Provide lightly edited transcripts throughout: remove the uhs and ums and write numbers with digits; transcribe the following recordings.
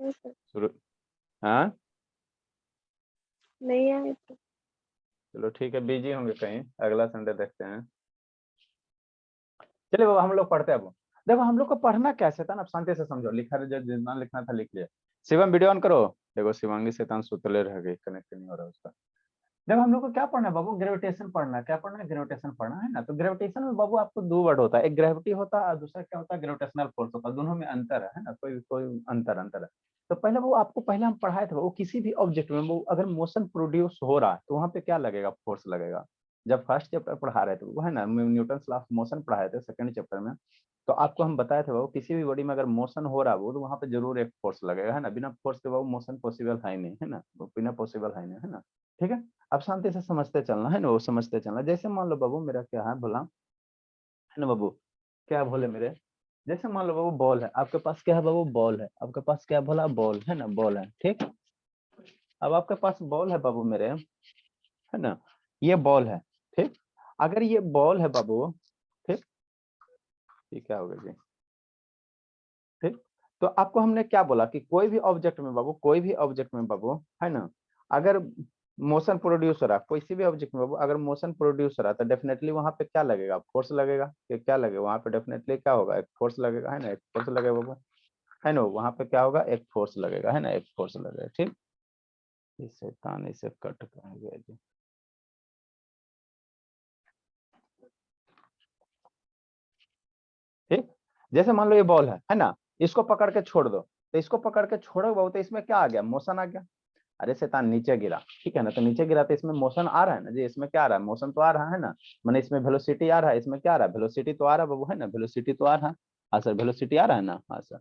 नहीं सर, शुरू। हाँ नहीं आए तो। चलो ठीक है, बिजी होंगे कहीं, अगला संडे देखते हैं। चलिए बाबा हम लोग पढ़ते हैं अब। देखो हम लोग को पढ़ना कैसे था ना, अब शांति से समझो, लिखा जो जितना लिखना था लिख लिया। शिवम वीडियो ऑन करो। देखो शिवांगी शैतान सुतले रह गई, कनेक्ट नहीं हो रहा उसका। देखो हम लोग को क्या पढ़ना है बाबू, ग्रेविटेशन पढ़ना है। क्या पढ़ना है? ग्रेविटेशन पढ़ना है ना। तो ग्रेविटेशन में बाबू आपको दो वर्ड होता है, एक ग्रेविटी होता है और दूसरा क्या होता है, ग्रेविटेशनल फोर्स होता है। दोनों में अंतर है ना, कोई कोई अंतर अंतर है। तो पहले वो आपको पहले हम पढ़ाए थे, वो किसी भी ऑब्जेक्ट में वो अगर मोशन प्रोड्यूस हो रहा है तो वहां पे क्या लगेगा, फोर्स लगेगा। जब फर्स्ट चैप्टर पढ़ा रहे थे वो है ना, न्यूटन लॉ ऑफ मोशन पढ़ाए थे सेकंड चैप्टर में। तो आपको हम बताए थे वो किसी भी बॉडी में अगर मोशन हो रहा है वो, तो वहां पे जरूर एक फोर्स लगेगा, है ना। बिना फोर्स के वो मोशन पॉसिबल है ही नहीं, है ना, वो बिना पॉसिबल है नहीं, है ना। ठीक है। अब शांति से समझते चलना, है ना, वो समझते चलना। जैसे मान लो बाबू मेरा क्या है बोला, है ना बाबू, क्या बोले मेरे। जैसे मान लो बाबू बॉल है आपके पास, क्या है बाबू, बॉल है आपके पास, क्या बोला, बॉल है ना, बॉल है, ठीक। अब आपके पास बॉल है बाबू मेरे, है ना, ये बॉल है, ठीक। अगर ये बॉल है बाबू, ठीक, ये क्या होगा जी, ठीक। तो आपको हमने क्या बोला कि कोई भी ऑब्जेक्ट में बाबू, कोई भी ऑब्जेक्ट में बाबू, है ना, अगर मोशन प्रोड्यूस हो रहा है, किसी भी ऑब्जेक्ट में बाबू अगर मोशन प्रोड्यूस हो रहा है तो डेफिनेटली वहां पे क्या लगेगा, फोर्स लगेगा। कि क्या लगेगा वहां पे, डेफिनेटली क्या होगा, एक फोर्स लगेगा, है ना, एक फोर्स लगेगा बाबू, है ना। वहां पे क्या होगा, एक फोर्स लगेगा, है ना, एक फोर्स लगेगा, ठीक। इस शैतान इसे कट कर गया जी। ठीक। जैसे मान लो ये बॉल है ना, इसको पकड़ के छोड़ दो, तो इसको पकड़ के छोड़ो बाबू, तो इसमें क्या आ गया, मोशन आ गया। अरे शैतान नीचे गिरा, ठीक है ना, तो नीचे गिरा तो इसमें मोशन आ रहा है ना जी, इसमें क्या आ रहा है, मोशन तो आ रहा है ना। मैंने इसमें वेलोसिटी आ रहा है, इसमें क्या आ रहा है, वेलोसिटी तो आ रहा है बाबू, है ना, वेलोसिटी तो आ रहा है। हाँ सर, वेलोसिटी आ रहा है ना, हाँ सर,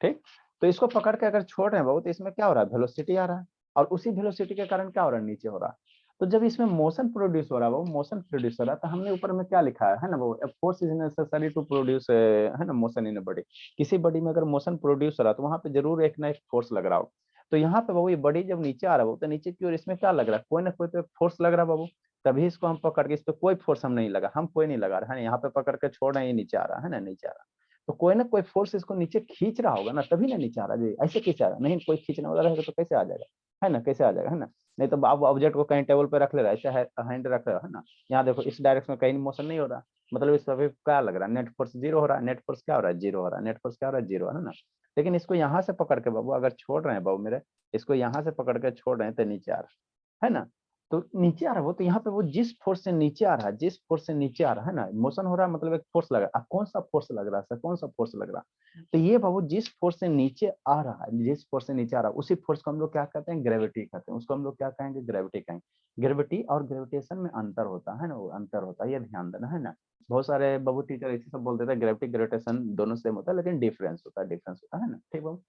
ठीक। तो इसको पकड़ के अगर छोड़ रहे हैं बाबू, तो इसमें क्या हो रहा है, वेलोसिटी आ रहा है। और उसी वेलोसिटी के कारण क्या हो रहा है, नीचे हो रहा है। तो जब इसमें मोशन प्रोड्यूस हो रहा है वो, मोशन प्रोड्यूस हो रहा है, तो हमने ऊपर में क्या लिखा है ना वो, force is necessary to produce, है ना, मोशन इन बॉडी। किसी बॉडी में अगर मोशन प्रोड्यूस हो रहा है तो वहां पे जरूर एक ना एक फोर्स लग रहा हो। तो यहाँ पे बाबू ये बॉडी जब नीचे आ रहा है तो नीचे की ओर इसमें क्या लग रहा है, कोई ना कोई तो फोर्स लग रहा है बाबू। तभी इसको हम पकड़ के, इस पे कोई फोर्स हम नहीं लगा, हम कोई नहीं लगा रहा है, यहाँ पे पकड़ के छोड़ रहे हैं, ये नीचे आ रहा है ना, नीचे आ रहा है। तो कोई ना कोई फोर्स इसको नीचे खींच रहा होगा ना, तभी ना नीचे आ रहा है जी। ऐसे कैसे आ रहा, नहीं कोई खींचने वाला रहेगा तो कैसे आ जाएगा, है ना, कैसे आ जाएगा, है ना। नहीं तो आप ऑब्जेक्ट को कहीं टेबल पे रख ले रहा है, ऐसे हैंड रख रहा है ना, यहाँ देखो इस डायरेक्शन में कहीं मोशन नहीं हो रहा, मतलब इस पर क्या लग रहा है, नेट फोर्स जीरो हो रहा है, नेट फोर्स क्या हो रहा है, जीरो हो रहा है, नेट फोर्स क्या हो रहा है, जीरो, है ना। लेकिन इसको यहाँ से पकड़ के बाबू अगर छोड़ रहे हैं बाबू मेरे, इसको यहाँ से पकड़ के छोड़ रहे हैं तो नीचे आ रहा है ना। तो नीचे आ रहा है वो, तो यहाँ पे वो जिस फोर्स से नीचे आ रहा है, जिस फोर्स से नीचे आ रहा है ना, मोशन हो रहा है मतलब एक फोर्स लगा। अब कौन सा फोर्स लग रहा है सर, कौन सा फोर्स लग रहा है, तो ये बाबू जिस फोर्स से नीचे आ रहा है, जिस फोर्स से नीचे आ रहा है उसी फोर्स को हम लोग क्या कहते हैं, ग्रेविटी कहते हैं। उसको हम लोग क्या कहेंगे, ग्रेविटी कहेंगे। ग्रेविटी और ग्रेविटेशन में अंतर होता है ना, वो अंतर होता है, ये ध्यान देना, है ना। बहुत सारे बाबू टीचर ऐसे सब बोल देते हैं ग्रेविटी ग्रेविटेशन दोनों सेम होता है, लेकिन डिफरेंस होता है, डिफरेंस होता है ना, ठीक बाबू।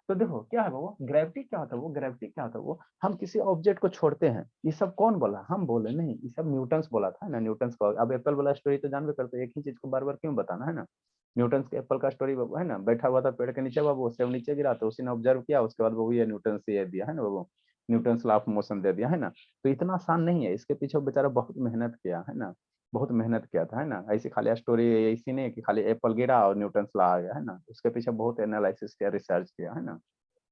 तो देखो क्या है वो ग्रेविटी, क्या होता है वो, ग्रेविटी क्या होता है वो, हम किसी ऑब्जेक्ट को छोड़ते हैं। ये सब कौन बोला, हम बोले नहीं, ये सब न्यूटन्स बोला था ना, न्यूटन्स को। अब एप्पल वाला स्टोरी तो जानवे करते, एक ही चीज को बार बार क्यों बताना, है ना। न्यूटन्स के एप्पल का स्टोरी बाबू, है ना, बैठा हुआ था पेड़ के नीचे बाबू, सेब नीचे गिरा तो उसी ने ऑब्जर्व किया, उसके बाद बाबू ये न्यूटन से ये दिया, है ना बाबू, न्यूटन्स लॉ ऑफ मोशन दे दिया, है ना। तो इतना आसान नहीं है, इसके पीछे बेचारा बहुत मेहनत किया, है ना, बहुत मेहनत किया था, है ना। ऐसी खाली स्टोरी ऐसी नहीं कि खाली एप्पल गिरा और न्यूटन्स लॉ आ गया, है ना, उसके पीछे बहुत एनालिसिस किया, रिसर्च किया, है ना,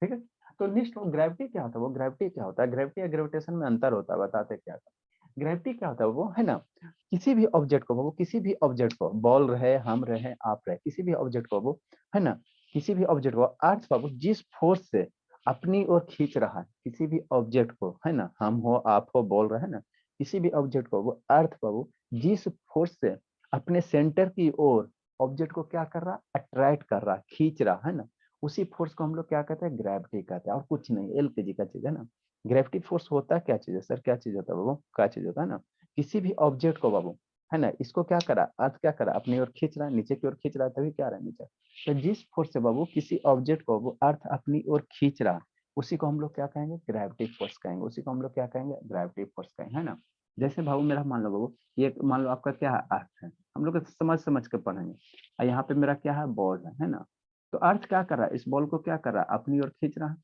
ठीक है। तो नेक्स्ट वो ग्रेविटी क्या होता है, वो ग्रेविटी क्या होता है, ग्रेविटी या ग्रेविटेशन में अंतर होता है, बताते क्या था। ग्रेविटी क्या होता है वो, है ना, किसी भी ऑब्जेक्ट को वो, किसी भी ऑब्जेक्ट को, बॉल रहे, हम रहे, आप रहे, किसी भी ऑब्जेक्ट को वो, है ना, किसी भी ऑब्जेक्ट को अर्थ बाबू जिस फोर्स से अपनी ओर खींच रहा है, किसी भी ऑब्जेक्ट को, है ना, हम हो आप हो बोल रहे हैं ना, किसी भी ऑब्जेक्ट को वो अर्थ बाबू जिस फोर्स से अपने सेंटर की ओर ऑब्जेक्ट को क्या कर रहा, अट्रैक्ट कर रहा, खींच रहा, है ना, उसी फोर्स को हम लोग क्या कहते हैं, ग्रेविटी कहते हैं, और कुछ नहीं, एलकेजी का चीज है ना। ग्रेविटी फोर्स होता है क्या चीज है सर, क्या चीज होता है बाबू, क्या चीज होता है ना, किसी भी ऑब्जेक्ट को बाबू, है ना, इसको क्या करा, अर्थ क्या करा, अपनी ओर खींच रहा है, नीचे की ओर खींच रहा है, तभी क्या रहा है नीचे। तो जिस फोर्स से बाबू किसी ऑब्जेक्ट को वो अर्थ अपनी ओर खींच रहा है, उसी को हम लोग क्या कहेंगे, ग्रेविटी फोर्स कहेंगे, उसी को हम लोग क्या कहेंगे, ग्रेविटी फोर्स कहेंगे, है ना। जैसे बाबू मेरा मान लो बाबू, ये मान लो आपका क्या है, अर्थ है, हम लोग समझ समझ के पढ़ेंगे। और यहाँ पे मेरा क्या है, बॉल है ना। तो अर्थ क्या कर रहा है, इस बॉल को क्या कर रहा है, अपनी ओर खींच रहा है।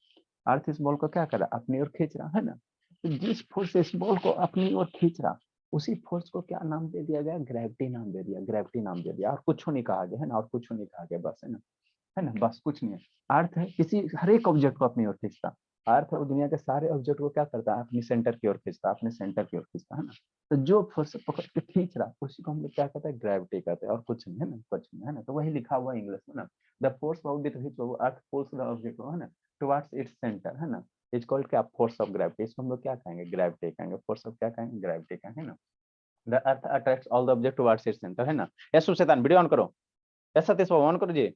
अर्थ इस बॉल को क्या कर रहा है, अपनी ओर खींच रहा है ना। तो जिस फोर्स से इस बॉल को अपनी ओर खींच रहा, उसी फोर्स को क्या नाम दे दिया गया, ग्रेविटी नाम दे दिया, ग्रेविटी नाम दे दिया, और कुछ नहीं कहा गया, है ना, और कुछ नहीं कहा गया, बस, है ना। है ना, बस कुछ नहीं है। अर्थ है किसी हर एक ऑब्जेक्ट को अपनी ओर खींचता, अर्थ है वो दुनिया के सारे ऑब्जेक्ट को क्या करता है, अपनी सेंटर की ओर खींचता, अपने सेंटर की ओर खींचता, है ना। तो जो फोर्स पकड़ के खींच रहा उसी को हम लोग क्या कहते हैं, ग्रेविटी कहते हैं, और कुछ नहीं है ना, कुछ नहीं है ना। तो वही लिखा हुआ इंग्लिश में ना, the force with which earth pulls the object, है ना, टुवर्ड्स इट्स सेंटर, है ना, इज कॉल्ड क्या, फोर्स ऑफ ग्रेविटी। इसको हम लोग क्या कहेंगे, ग्रेविटी कहेंगे, फोर्स ऑफ क्या कहेंगे, ग्रेविटी कहेंगे, है ना। The earth attracts all the object towards its centre, है ना। ये सुशेतान वीडियो ऑन करो, ऐसा सतीश बाबू ऑन करो जी।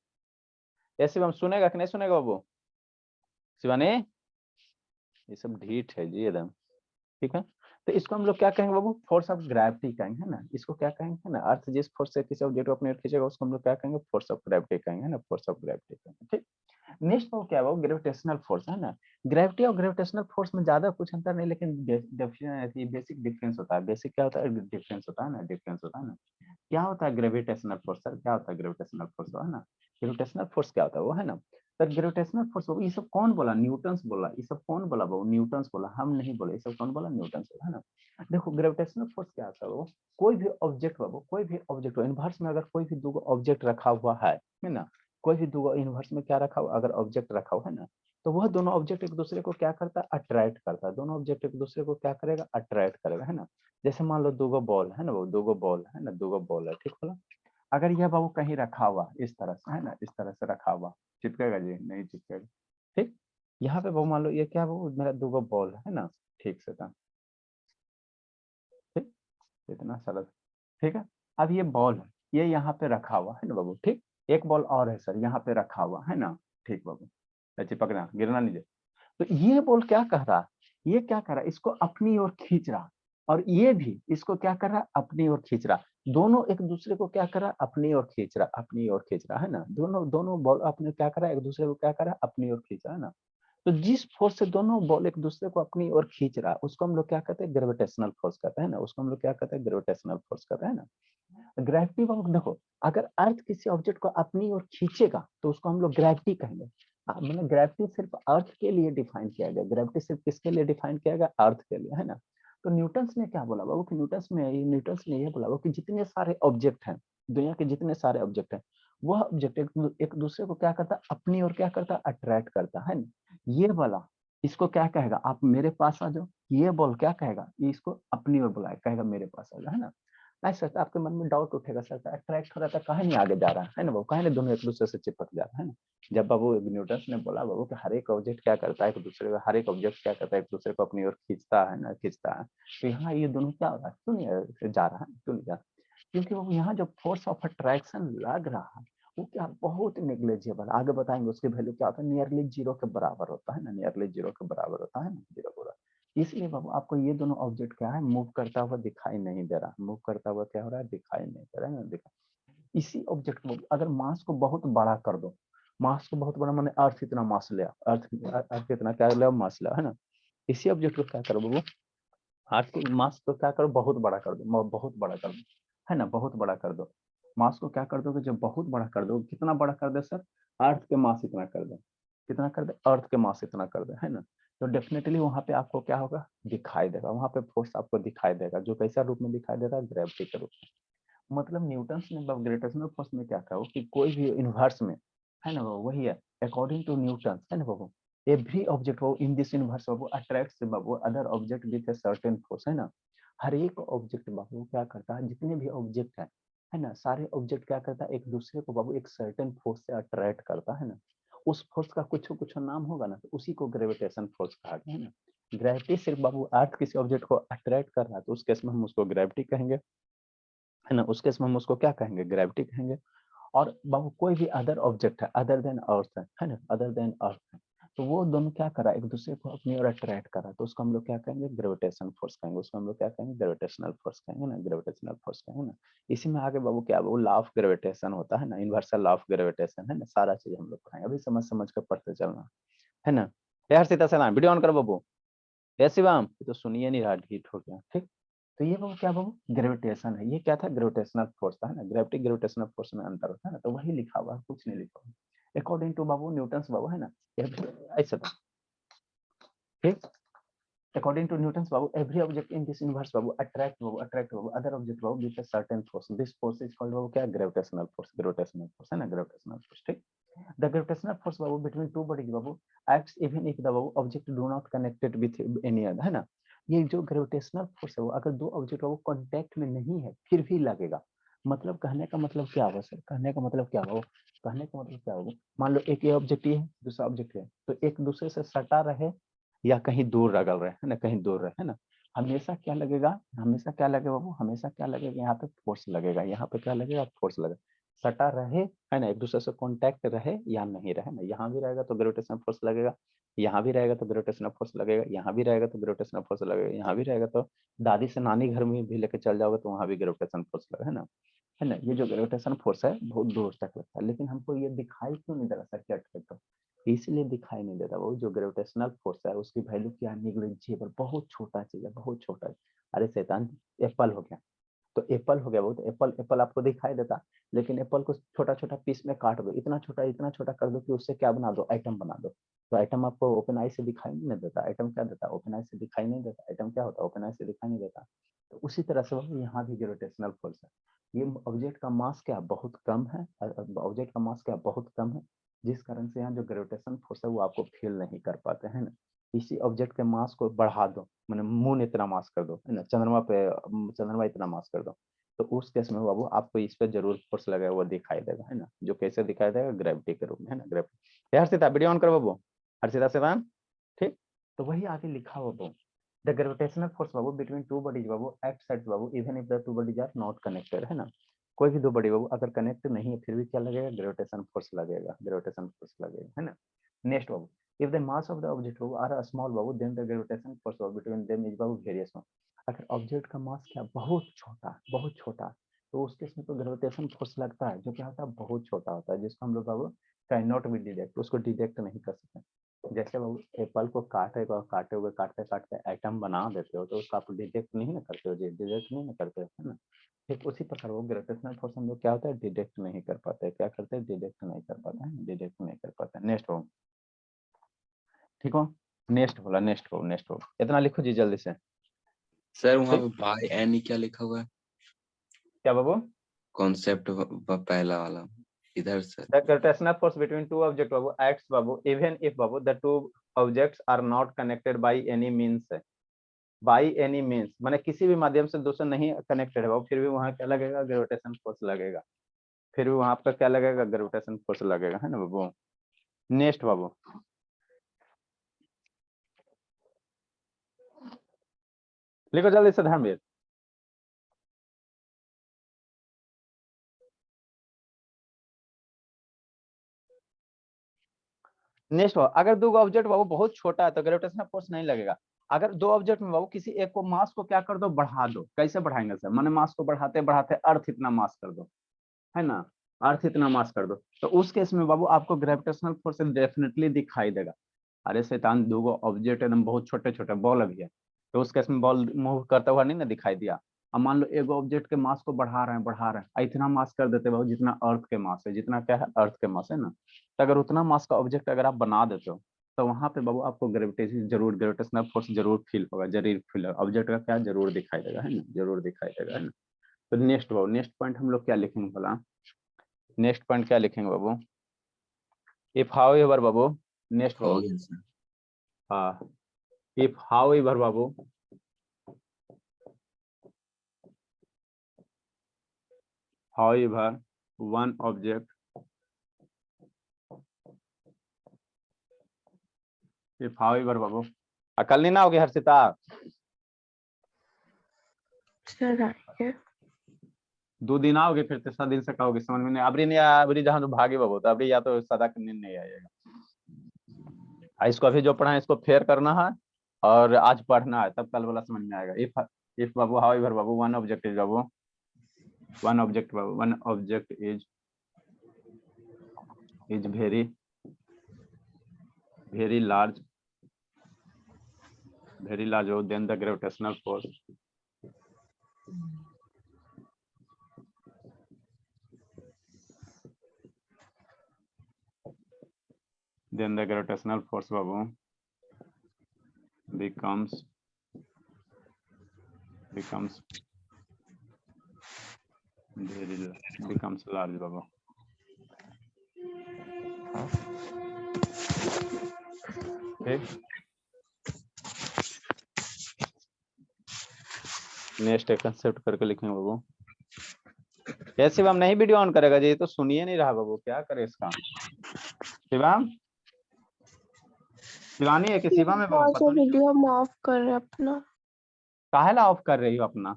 ऐसे हम सुनेगा कि नहीं सुनेगा बाबू शिवानी, ये सब ढीठ है जी एकदम, ठीक है। तो इसको हम लोग क्या कहेंगे बाबू, फोर्स ऑफ ग्रेविटी कहेंगे, है ना। इसको क्या कहेंगे, है ना, अर्थ जिस फोर्स से किसी ऑब्जेक्ट को अपनी ओर खींचेगा उसको हम लोग क्या कहेंगे, फोर्स ऑफ ग्रेविटी कहेंगे, है ना, फोर्स ऑफ ग्रेविटी कहेंगे, ठीक। नेक्स्ट वो क्या है, ग्रेविटेशनल फोर्स, है ना। ग्रेविटी और ग्रेविटेशनल फोर्स में ज्यादा कुछ अंतर नहीं, लेकिन बेसिक डिफरेंस होता है। बेसिक क्या होता है, डिफरेंस होता है ना, डिफरेंस होता है ना। क्या होता है ग्रेविटेशनल फोर्स, सर क्या होता है ग्रेविटेशनल फोर्स, है ना। ग्रेविटेशनल फोर्स क्या होता है वो, है ना। सर ग्रेविटेशनल फोर्स, ये सब कौन बोला, न्यूटन्स बोला, ये सब कौन बोला वो, न्यूटन्स बोला, हम नहीं बोले, ये सब कौन बोला, न्यूटन्स बोला, है ना। देखो ग्रेविटेशनल फोर्स क्या होता है, वो कोई भी ऑब्जेक्ट बाबू, कोई भी ऑब्जेक्ट इनवर्स में अगर कोई भी दो ऑब्जेक्ट रखा हुआ है ना, कोई भी दो इनवर्स में क्या रखा हुआ, अगर ऑब्जेक्ट रखा हुआ है ना, तो वह दोनों ऑब्जेक्ट एक दूसरे को क्या करता है, अट्रैक्ट करता है। दोनों ऑब्जेक्ट एक दूसरे को क्या करेगा, अट्रैक्ट करेगा, है ना। जैसे मान लो दो बॉल है ना, वो दो बॉल है ना, दो बॉल है, ठीक बोला। अगर यह बाबू कहीं रखा हुआ इस तरह से, है ना, इस तरह से रखा हुआ, चिपकेगा जी, नहीं चिपकेगा, ठीक। यहाँ पे बाबू मान लो ये क्या, वो मेरा दो बॉल है ना, ठीक से था, ठीक, इतना सरल, ठीक है। अब ये बॉल है, ये यहाँ पे रखा हुआ है ना बाबू, ठीक। एक बॉल और है सर यहाँ पे रखा हुआ है ना, ठीक बाबू, चिपकना गिरना नहीं। तो ये बॉल क्या कर रहा, ये क्या कर रहा, इसको अपनी ओर खींच रहा, और ये भी इसको क्या कर रहा, अपनी ओर खींच रहा। दोनों एक दूसरे को क्या कर रहा, अपनी ओर खींच रहा, अपनी ओर खींच रहा, है ना। दोनों दोनों बॉल अपने क्या कर रहा है, एक दूसरे को क्या कर रहा है, अपनी ओर खींच रहा है ना। तो जिस फोर्स से दोनों बॉल एक दूसरे को अपनी ओर खींच रहा है उसको हम लोग क्या कहते हैं, ग्रेविटेशनल फोर्स कहते हैं ना, उसको हम लोग क्या कहते हैं, ग्रेविटेशनल फोर्स कहते हैं ना। ग्रेविटी को देखो, अगर अर्थ किसी ऑब्जेक्ट को अपनी ओर खींचेगा तो उसको हम लोग ग्रेविटी कहेंगे। मतलब ग्रेविटी सिर्फ अर्थ के लिए डिफाइन किया गया, ग्रेविटी सिर्फ किसके लिए डिफाइन किया गया, अर्थ के लिए, है ना। तो न्यूटन्स ने क्या बोला बाबू, कि न्यूटन्स ने ये बोला वो कि जितने सारे ऑब्जेक्ट हैं, दुनिया के जितने सारे ऑब्जेक्ट हैं, वह ऑब्जेक्ट एक दूसरे को क्या करता, अपनी ओर क्या करता, अट्रैक्ट करता है ना। ये वाला इसको क्या कहेगा, आप मेरे पास आ जाओ, ये बॉल क्या कहेगा, ये इसको अपनी ओर बुलाए, कहेगा मेरे पास आ जाओ, है ना। नहीं सर, आपके मन में डाउट उठेगा, सर अट्रैक्ट हो रहा था काहे नहीं आगे जा रहा है ना, वो काहे नहीं दोनों एक दूसरे से चिपक जा रहा है ना। जब बाबू न्यूटन ने बोला बाबू कि हर एक ऑब्जेक्ट क्या करता है, एक दूसरे को, हर एक ऑब्जेक्ट क्या करता है, एक दूसरे को अपनी ओर खींचता है ना, खींचता है। तो यहाँ ये दोनों क्या हो रहा है, क्यों नहीं जा रहा है, क्यों नहीं जा रहा, क्योंकि वो यहाँ जो फोर्स ऑफ अट्रैक्शन लग रहा है वो क्या बहुत नेग्लेजिबल, आगे बताएंगे उसकी वैल्यू क्या होता है, नियरली जीरो के बराबर होता है ना, नियरली जीरो के बराबर होता है ना, जीरो पूरा। इसलिए बाबू आपको ये दोनों ऑब्जेक्ट क्या है, मूव करता हुआ दिखाई नहीं दे रहा, मूव करता हुआ क्या हो रहा है, दिखाई नहीं दे रहा है ना, दिखा। इसी ऑब्जेक्ट को अगर मास को बहुत बड़ा कर दो, मास को बहुत बड़ा माने अर्थ इतना मास लिया, अर्थ इतना क्या लिया, मास लिया, है ना। इसी ऑब्जेक्ट को क्या करो बाबू, अर्थ के मास को क्या करो, बहुत बड़ा कर दो, बहुत बड़ा कर दो, है ना, बहुत बड़ा कर दो। मास को क्या कर दोगे, जब बहुत बड़ा कर दो, कितना बड़ा कर दे सर, अर्थ के मास इतना कर दे, कितना कर दे, अर्थ के मास इतना कर दे, है ना। तो डेफिनेटली वहां पे आपको क्या होगा, दिखाई देगा, वहां पे फोर्स आपको दिखाई देगा, जो कैसा रूप में दिखाई देगा, ग्रेविटी के रूप में। मतलब न्यूटन ने ग्रेविटेशनल फोर्स में क्या कहा कि कोई भी यूनिवर्स में, है ना, वही है, अकॉर्डिंग टू न्यूटन, है ना बाबू, every object हो in this universe Babu attracts Babu other object with a certain force, है ना। हर एक ऑब्जेक्ट बाबू क्या करता है, जितने भी ऑब्जेक्ट है ना, सारे ऑब्जेक्ट क्या करता है, एक दूसरे को बाबू एक सर्टेन फोर्स से अट्रैक्ट करता है ना। उस फोर्स का कुछ कुछ नाम होगा ना, तो उसी को ग्रेविटेशन फोर्स कहा गया, है ना। ग्रेविटी सिर्फ बाबू अर्थ किसी ऑब्जेक्ट को अट्रैक्ट कर रहा है तो उस केस में हम उसको ग्रेविटी कहेंगे, है ना, उस केस में हम उसको क्या कहेंगे, ग्रेविटी कहेंगे। और बाबू कोई भी अदर ऑब्जेक्ट है अदर देन अर्थ है ना, अदर देन अर्थ है, तो वो दोनों क्या करा, एक दूसरे को अपनी ओर अट्रैक्ट करा, तो उसको हम लोग क्या कहेंगे, ग्रेविटेशन फोर्स कहेंगे, उसको हम लोग क्या कहेंगे, ग्रेविटेशनल फोर्स कहेंगे ना, ग्रेविटेशनल फोर्स कहेंगे ना। इसी में आगे बाबू क्या, वो लॉ ऑफ ग्रेविटेशन होता है ना, यूनिवर्सल लॉ ऑफ ग्रेविटेशन, है ना, सारा चीज हम लोग पढ़ाएंगे, अभी समझ समझ कर पढ़ते चलना, है ना। यार सीता सलाम, वीडियो ऑन करो बाबू। ये शिवम, ये तो सुनिए नहीं रहा, ढीठ हो गया, ठीक। तो ये बाबू क्या बाबू, ग्रेविटेशन है, ये क्या था, ग्रेविटेशनल फोर्स था, है ना। ग्रेविटी ग्रेविटेशनल फोर्स में अंतर होता है ना, तो वही लिखा हुआ है, कुछ नहीं लिखा हुआ। अकॉर्डिंग टू बाबू न्यूटन्स बाबू, है ना, ऐसा था, ठीक। According to Newton's babu, every object in this universe babu attract babu other object babu with a certain force. This force is called babu क्या, gravitational force, gravitational force है ना, gravitational force, ठीक। The gravitational force Babu between two bodies Babu acts even if the Babu object do not connected with any other, है ना। ये जो gravitational force है वो अगर दो ऑब्जेक्ट वो कांटेक्ट में नहीं है फिर भी लगेगा। मतलब कहने का मतलब क्या होगा सर, कहने का मतलब क्या होगा, कहने का मतलब क्या होगा, मान लो एक ये ऑब्जेक्ट ये है दूसरा ऑब्जेक्ट है, तो एक दूसरे से सटा रहे या कहीं दूर रगल रहे, है ना, कहीं दूर रहे, है ना, हमेशा क्या लगेगा, हमेशा क्या लगेगा बाबू, हमेशा क्या लगेगा, यहाँ पे फोर्स लगेगा, यहाँ पे क्या लगेगा, फोर्स लगेगा। सटा रहे, है ना, एक दूसरे से कांटेक्ट रहे या नहीं रहे ना, यहाँ भी रहेगा तो ग्रेविटेशनल फोर्स लगेगा, यहाँ भी रहेगा तो ग्रेविटेशनल फोर्स लगेगा, यहाँ भी रहेगा तो ग्रेविटेशनल फोर्स लगेगा, यहाँ भी रहेगा तो दादी से नानी घर में भी लेके चल जाओगे तो वहां भी ग्रेविटेशन फोर्स लगेगा, है ना। ये जो ग्रेविटेशन फोर्स है बहुत दूर तक लगता है, लेकिन हमको ये दिखाई क्यों नहीं दे रहा सर्किट तो इसलिए दिखाई नहीं देता। वो जो ग्रेविटेशनल फोर्स है उसकी वैल्यू क्या है, निग्लिजिबल, बहुत छोटा चीज है, बहुत छोटा है। अरे शैतान, एप्पल हो गया तो एप्पल हो गया, वो तो एप्पल एप्पल आपको दिखाई देता, लेकिन एप्पल को छोटा छोटा पीस में काट दो, इतना छोटा कर दो कि उससे क्या बना दो, आइटम बना दो। तो आइटम आपको ओपन आई से दिखाई नहीं देता, आइटम क्या देता है, ओपन आई से दिखाई नहीं देता, आइटम क्या होता है, ओपन आई से दिखाई नहीं देता। तो उसी तरह से यहाँ भी ग्रेविटेशनल फोर्स है। ये ऑब्जेक्ट का मास क्या बहुत कम है, ऑब्जेक्ट का मास क्या बहुत कम है, जिस कारण से यहाँ जो ग्रेविटेशन फोर्स है वो आपको फील नहीं कर पाते हैं ना। इसी ऑब्जेक्ट के मास को बढ़ा दो, मैंने मून इतना मास कर दो, है ना, चंद्रमा पे चंद्रमा इतना मास कर दो, तो उस केस में बाबू आपको इस पे जरूर फोर्स लगेगा, वो दिखाई देगा, है ना, जो कैसे दिखाई देगा, ग्रेविटी के रूप में, है ना, ग्रेविटी। हर्षिता वीडियो ऑन करो बाबू, हर्षिता सेवान, ठीक। तो वही आगे लिखा हुआ बाबू, द ग्रेविटेशनल फोर्स बाबू बिटवीन टू बॉडीज बाबू एक्ट सेट बाबू even if the two bodies are not connected, है ना। कोई भी दो बॉडी बाबू अगर कनेक्ट नहीं है फिर भी क्या लगेगा, ग्रेविटेशन फोर्स लगेगा, ग्रेविटेशन फोर्स लगेगा, है ना। Next Babu, if the mass of the object Babu are a small Babu then the gravitation force Babu between them is Babu very small। अगर ऑब्जेक्ट का मास क्या बहुत छोटा, बहुत छोटा, तो उसके इसमें तो ग्रेविटेशन फोर्स लगता है जो क्या होता है बहुत छोटा होता है, जिसको हम लोग बाबू कैन नॉट बी डिटेक्ट, उसको डिटेक्ट नहीं कर सकते। जैसे बाबू एप्पल को काटे हुए काटते काटते आइटम बना देते हो तो उसको आप डिटेक्ट नहीं ना करते हो, डिटेक्ट नहीं ना करते हो, है ना। ठीक उसी प्रकार वो ग्रेविटेशनल फोर्स हम लोग क्या होता है डिटेक्ट नहीं कर पाते, क्या करते हैं डिटेक्ट नहीं कर पाते हैं, डिटेक्ट नहीं कर पाते। नेक्स्ट हो, ठीक हो, नेक्स्ट बोला, नेक्स्ट हो, नेक्स्ट हो, इतना लिखो जी जल्दी से। सर वहाँ ठीक, पे बाय एनी क्या लिखा हुआ है? क्या बाबू, कॉन्सेप्ट पहला वाला इधर sir. the gravitational force between two objects Babu acts Babu even if Babu the two objects are not connected by any means है, by any means माने किसी भी माध्यम से दूसरा नहीं कनेक्टेड है बाबू, फिर भी वहां क्या लगेगा, ग्रेविटेशन फोर्स लगेगा, फिर भी वहां पर क्या लगेगा, ग्रेविटेशन फोर्स लगेगा, है ना बाबू। नेक्स्ट बाबू, लिखो जल्दी से धर्मवीर। नेक्स्ट बाबू, अगर दो ऑब्जेक्ट बाबू बहुत छोटा है तो ग्रेविटेशनल फोर्स नहीं लगेगा। अगर दो ऑब्जेक्ट में बाबू किसी एक को मास को क्या कर दो, बढ़ा दो, कैसे बढ़ाएंगे सर, माने मास को बढ़ाते बढ़ाते अर्थ इतना मास कर दो, है ना, अर्थ इतना मास कर दो, तो उस केस में बाबू आपको ग्रेविटेशनल फोर्स डेफिनेटली दिखाई देगा। अरे शैतान, दो ऑब्जेक्ट एकदम बहुत छोटे छोटे बॉल भी है, तो उस केस में बॉल मूव करता हुआ नहीं ना दिखाई दिया। अब मान लो एक ऑब्जेक्ट के मास को बढ़ा रहे हैं, इतना मास कर देते बाबू जितना अर्थ के मास है, जितना क्या है अर्थ के मास है ना, तो अगर उतना मास का ऑब्जेक्ट अगर आप बना देते हो तो वहां पे बाबू आपको ग्रेविटेशन जरूर, ग्रेविटेशनल फोर्स जरूर फील होगा, जरूर फील होगा, ऑब्जेक्ट का क्या जरूर दिखाई देगा, है ना, जरूर दिखाई देगा, है ना। तो नेक्स्ट बाबू, नेक्स्ट पॉइंट हम लोग क्या लिखेंगे बोला, नेक्स्ट पॉइंट क्या लिखेंगे बाबू, इफ हाउ एवर बाबू, नेक्स्ट हो बाबू, गया सर। हाँ, इफ हाउ एवर बाबू, however one object, if however बाबू, कल नहीं ना होगी हर्षिता, दो दिन आओगे फिर तीसरा दिन से कहोगे समझ में नहीं, अबरी नहीं आया, अबरी जहां तो भागे बाबू, तो अबरी या तो सदा के नींद नहीं आएगा। इसको अभी जो पढ़ा है इसको फेयर करना है और आज पढ़ना है, तब कल वाला समझ में आएगा। If Babu however Babu one object is Babu, one object Babu, one object is very large, very large than the gravitational force, then the gravitational force babu becomes very becomes large babu। ठीक, next एक concept करके लिखेंगे बाबू। क्या शिवम नहीं video on करेगा जी? तो सुनिए नहीं रहा बाबू, क्या करे इसका। शिवम, शिवानी है कि शिवम है बाबू, पता नहीं वीडियो हम ऑफ कर रहे हैं अपना। काहे ला ऑफ कर रही हो अपना?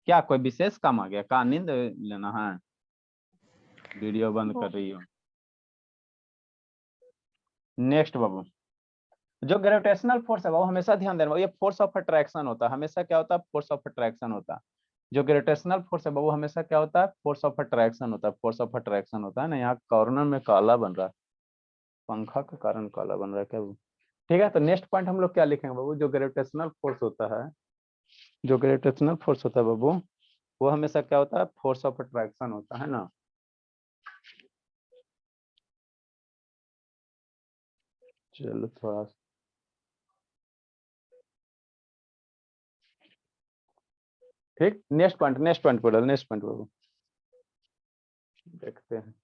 क्या कोई विशेष काम आ गया? का नींद लेना है? वीडियो बंद कर रही हो। नेक्स्ट बाबू, जो ग्रेविटेशनल फोर्स है वो हमेशा ध्यान देना, ये फोर्स ऑफ अट्रैक्शन होता है। हमेशा क्या होता है? फोर्स ऑफ अट्रैक्शन होता है। जो ग्रेविटेशनल फोर्स है वो हमेशा क्या होता है? फोर्स ऑफ अट्रैक्शन होता है। फोर्स ऑफ अट्रैक्शन होता है ना। यहाँ कॉर्नर में काला बन रहा है, पंखा के कारण काला बन रहा है क्या वो? ठीक है, तो नेक्स्ट पॉइंट हम लोग क्या लिखेंगे बाबू? जो ग्रेविटेशनल फोर्स होता है, जो ग्रेविटेशनल फोर्स होता है बाबू, वो हमेशा क्या होता है? फोर्स ऑफ अट्रैक्शन होता है ना। चलो थोड़ा ठीक, नेक्स्ट पॉइंट पढ़ो, नेक्स्ट पॉइंट बाबू देखते हैं।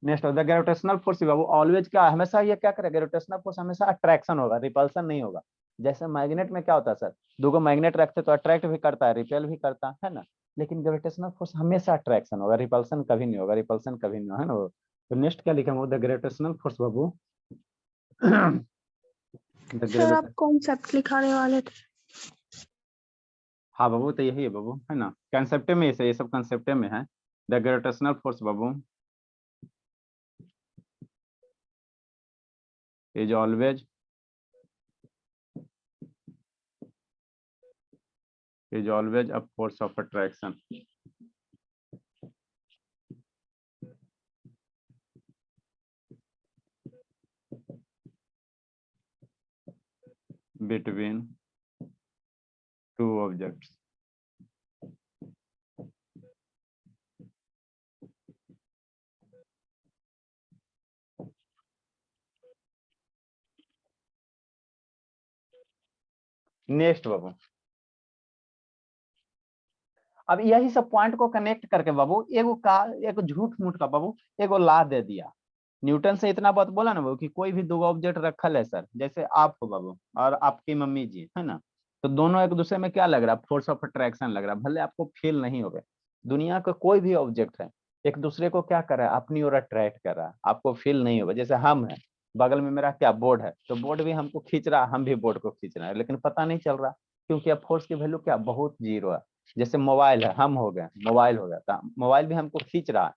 Next the gravitational force Babu always क्या है? हमेशा ये क्या करेगा? ग्रेविटेशनल फोर्स हमेशा अट्रैक्शन होगा, रिपल्सन नहीं होगा। जैसे मैग्नेट में क्या होता है सर? दो मैग्नेट रखते तो अट्रैक्ट भी करता है, रिपेल भी करता है ना। लेकिन ग्रेविटेशनल फोर्स हमेशा अट्रैक्शन होगा, रिपल्सन कभी नहीं होगा, रिपल्सन कभी नहीं होगा, है ना। तो नेक्स्ट क्या लिखा the gravitational force Babu sir आप कॉन्सेप्ट लिखाने वाले थे। हाँ बाबू, तो यही है बाबू, है ना। कंसेप्ट में ये सब कंसेप्ट में है। द ग्रेविटेशनल फोर्स बाबू is always a force of attraction between two objects. Next बाबू, अब यही सब पॉइंट को कनेक्ट करके बाबू एक झूठ मूठ का बाबू एगो ला दे दिया। न्यूटन से इतना बात बोला ना बाबू कि कोई भी दो ऑब्जेक्ट रखल है सर, जैसे आप हो बाबू और आपकी मम्मी जी, है ना। तो दोनों एक दूसरे में क्या लग रहा है? फोर्स ऑफ अट्रैक्शन लग रहा है। भले आपको फील नहीं होगा, दुनिया का कोई भी ऑब्जेक्ट है एक दूसरे को क्या कर रहा है? अपनी ओर अट्रैक्ट कर रहा है, आपको फील नहीं होगा। जैसे हम है, बगल में मेरा क्या बोर्ड है, तो बोर्ड भी हमको खींच रहा है, हम भी बोर्ड को खींच रहे हैं, लेकिन पता नहीं चल रहा, क्योंकि अब फोर्स की वैल्यू क्या बहुत जीरो है। जैसे मोबाइल है, हम हो गए, मोबाइल हो गया, तो मोबाइल भी हमको खींच रहा है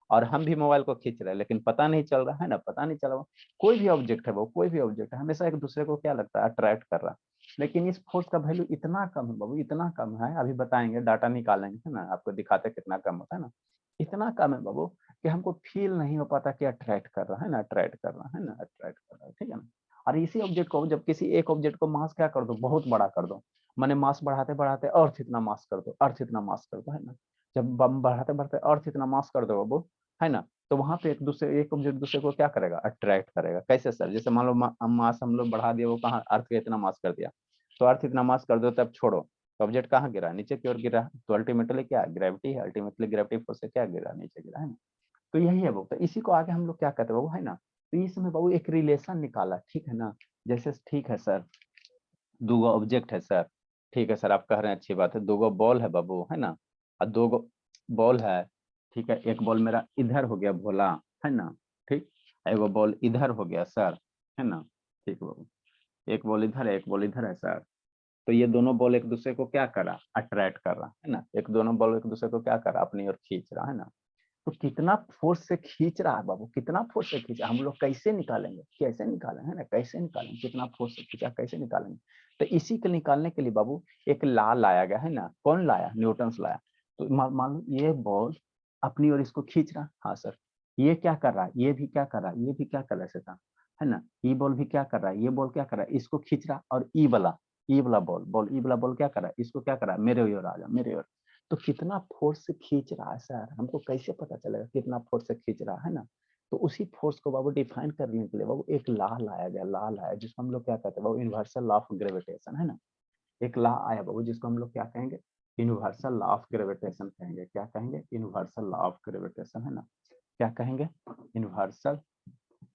और हम भी मोबाइल को खींच रहे हैं, लेकिन पता नहीं चल रहा है ना, पता नहीं चल रहा। कोई भी ऑब्जेक्ट है वो, कोई भी ऑब्जेक्ट है, हमेशा एक दूसरे को क्या लगता है? अट्रैक्ट कर रहा है। लेकिन इस फोर्स का वैल्यू इतना कम है बाबू, इतना कम है, अभी बताएंगे, डाटा निकालेंगे, है ना, आपको दिखाते कितना कम होता है ना। इतना कम है बाबू कि हमको फील नहीं हो पाता कि अट्रैक्ट कर रहा है ना, अट्रैक्ट कर रहा है ना, अट्रैक्ट कर रहा है, ठीक है ना। और इसी ऑब्जेक्ट को, जब किसी एक ऑब्जेक्ट को मास क्या कर दो, बहुत बड़ा कर दो, मैंने मास बढ़ाते बढ़ाते अर्थ इतना मास कर दो, अर्थ इतना मास कर दो, है ना। जब बम बढ़ाते बढ़ाते अर्थ इतना मास कर दो बाबू, है ना, तो वहां पे एक ऑब्जेक्ट दूसरे को क्या करेगा? अट्रैक्ट करेगा। कैसे सर? जैसे मान लो मास हम लोग बढ़ा दिया, वो कहाँ अर्थ का इतना मास कर दिया, तो अर्थ इतना मास कर दो, तब छोड़ो, तो ऑब्जेक्ट कहाँ गिरा? नीचे की ओर गिरा। तो अल्टीमेटली क्या? ग्रेविटी है, अल्टीमेटली ग्रेविटी फोर्स से क्या गिरा? नीचे गिरा, है ना। तो यही है बाबू, तो इसी को आगे हम लोग क्या कहते हैं बाबू, है ना। तो इसमें बाबू एक रिलेशन निकाला, ठीक है ना। जैसे ठीक है सर, दो ऑब्जेक्ट है सर, ठीक है सर, आप कह रहे हैं, अच्छी बात है, दो बॉल है बाबू, है ना, और दो बॉल है, ठीक है। एक बॉल मेरा इधर हो गया भोला, है ना, ठीक। एगो बॉल इधर हो गया सर, है ना, ठीक बाबू। एक बॉल इधर है, एक बॉल इधर है सर। तो ये दोनों बॉल एक दूसरे को क्या कर रहा? अट्रैक्ट कर रहा है ना। एक दोनों बॉल एक दूसरे को क्या कर रहा? अपनी ओर खींच रहा है ना। तो कितना फोर्स से खींच रहा है बाबू, कितना फोर्स से खींचा, हम लोग कैसे निकालेंगे? कैसे निकालेंगे, है ना, कैसे निकालेंगे? कितना फोर्स से खींचा, कैसे निकालेंगे? तो इसी को निकालने के लिए बाबू एक लॉ लाया गया, है ना। कौन लाया? न्यूटन लाया। तो मान लो ये बॉल अपनी ओर इसको खींच रहा, हाँ सर। ये क्या कर रहा है? ये भी क्या कर रहा है? ये भी क्या कर रहा है शैतान, है ना। ई बॉल भी क्या कर रहा है? ये बॉल क्या कर रहा है? इसको खींच रहा। और ई वाला बॉल क्या कर रहा है? इसको क्या कर रहा है? मेरे ओर आ जा, मेरे ओर। तो कितना फोर्स से खींच रहा है सर, हमको कैसे पता चलेगा कितना फोर्स से खींच रहा है ना। तो उसी फोर्स को बाबू डिफाइन करने के लिए बाबू एक लॉ लाया गया, लॉ लाया, जिसको हम लोग क्या कहते हैं बाबू? यूनिवर्सल लॉ ऑफ ग्रेविटेशन, है ना। एक लॉ आया बाबू जिसको हम लोग क्या कहेंगे? यूनिवर्सल लॉ ऑफ ग्रेविटेशन कहेंगे। क्या कहेंगे? यूनिवर्सल लॉ ऑफ ग्रेविटेशन, है ना। क्या कहेंगे? यूनिवर्सल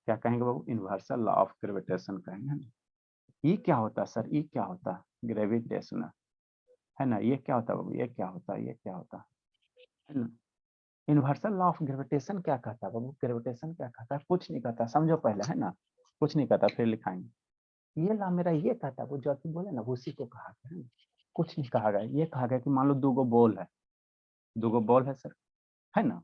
क्या कहेंगे बाबू, यूनिवर्सल लॉ ऑफ ग्रेविटेशन कहेंगे, है ना। ये क्या होता है सर, ये क्या होता है ग्रेविटेशन, है ना। ये क्या होता है बाबू, ये क्या होता है, ये क्या होता है ना। यूनिवर्सल लॉ ऑफ ग्रेविटेशन क्या कहता है बाबू, ग्रेविटेशन क्या कहता है, कुछ नहीं कहता, समझो पहले, है ना। कुछ नहीं कहता, फिर लिखाएंगे। ये लॉ मेरा ये कहता है, वो जो आप बोले ना उसी को कहा गया, है ना। कुछ नहीं कहा गया, ये कहा गया कि मान लो दो बॉल है, दो बॉल है सर, है ना।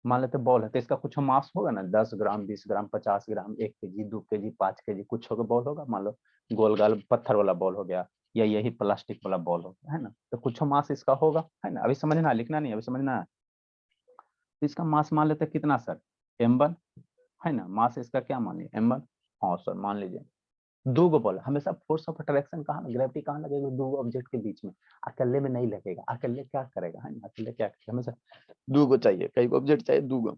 मान लेते बॉल है तो इसका कुछ मास होगा ना, 10 ग्राम 20 ग्राम 50 ग्राम 1 केजी 2 केजी 5 केजी कुछ होगा, बॉल होगा। मान लो गोल गाल पत्थर वाला बॉल हो गया, या यही प्लास्टिक वाला बॉल हो गया, है ना। तो कुछ मास इसका होगा, है ना। अभी समझना, लिखना नहीं, अभी समझना है। तो इसका मास मान लेते कितना सर, m1, है ना। मास इसका क्या मान लिया, m1। हाँ सर, मान लीजिए दो गो बॉल, हमेशा फोर्स ऑफ अट्रैक्शन कहाँ, ग्रेविटी कहाँ लगेगा, दो ऑब्जेक्ट के बीच में। अकेले में नहीं लगेगा, अकेले क्या करेगा, है ना। अकेले क्या करेगा, हमेशा दो गो चाहिए, कई ऑब्जेक्ट चाहिए, दो गो।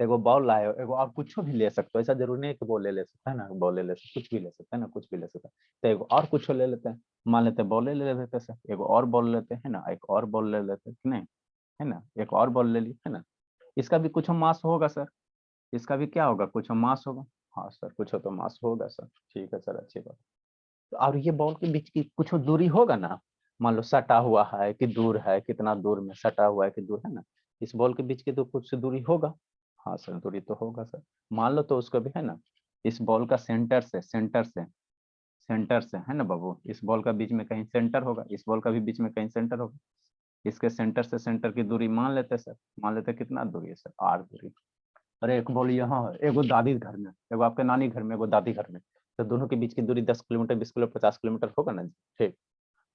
एगो बॉल लाए हो, एगो आप कुछ भी ले सकते हो, ऐसा जरूरी नहीं है कि बॉल ले सकते हैं ना, बॉल ले सकते, कुछ भी ले सकते हैं ना, कुछ भी ले सकते हैं। तो एगो और कुछ ले लेते हैं, मान लेते हैं बॉल ले लेते हैं सर, एगो और बॉल लेते हैं ना, एक और बॉल ले लेते हैं कि नहीं, है ना। एक और बॉल ले ली, है ना। इसका भी कुछ मास होगा सर, इसका भी क्या होगा, कुछ मास होगा। हाँ सर, कुछ तो मास होगा सर, ठीक है सर, अच्छी बात। तो और ये बॉल के बीच की कुछ दूरी होगा ना, मान लो सटा हुआ है कि दूर है, कितना दूर में सटा हुआ है कि दूर, है ना। इस बॉल के बीच की तो कुछ दूरी होगा। हाँ सर, दूरी तो होगा सर। मान लो तो उसको भी, है ना, इस बॉल का सेंटर से है ना बाबू, इस बॉल का बीच में कहीं सेंटर होगा, इस बॉल का भी बीच में कहीं सेंटर होगा। इसके सेंटर से सेंटर की दूरी मान लेते सर, मान लेते कितना दूरी है सर, आर दूरी। अरे एक बॉल यहाँ है, एगो दादी घर में, एगो आपके नानी घर में, एगो दादी घर में, तो दोनों के बीच की दूरी 10 किलोमीटर 20 किलोमीटर 50 किलोमीटर होगा ना। ठीक।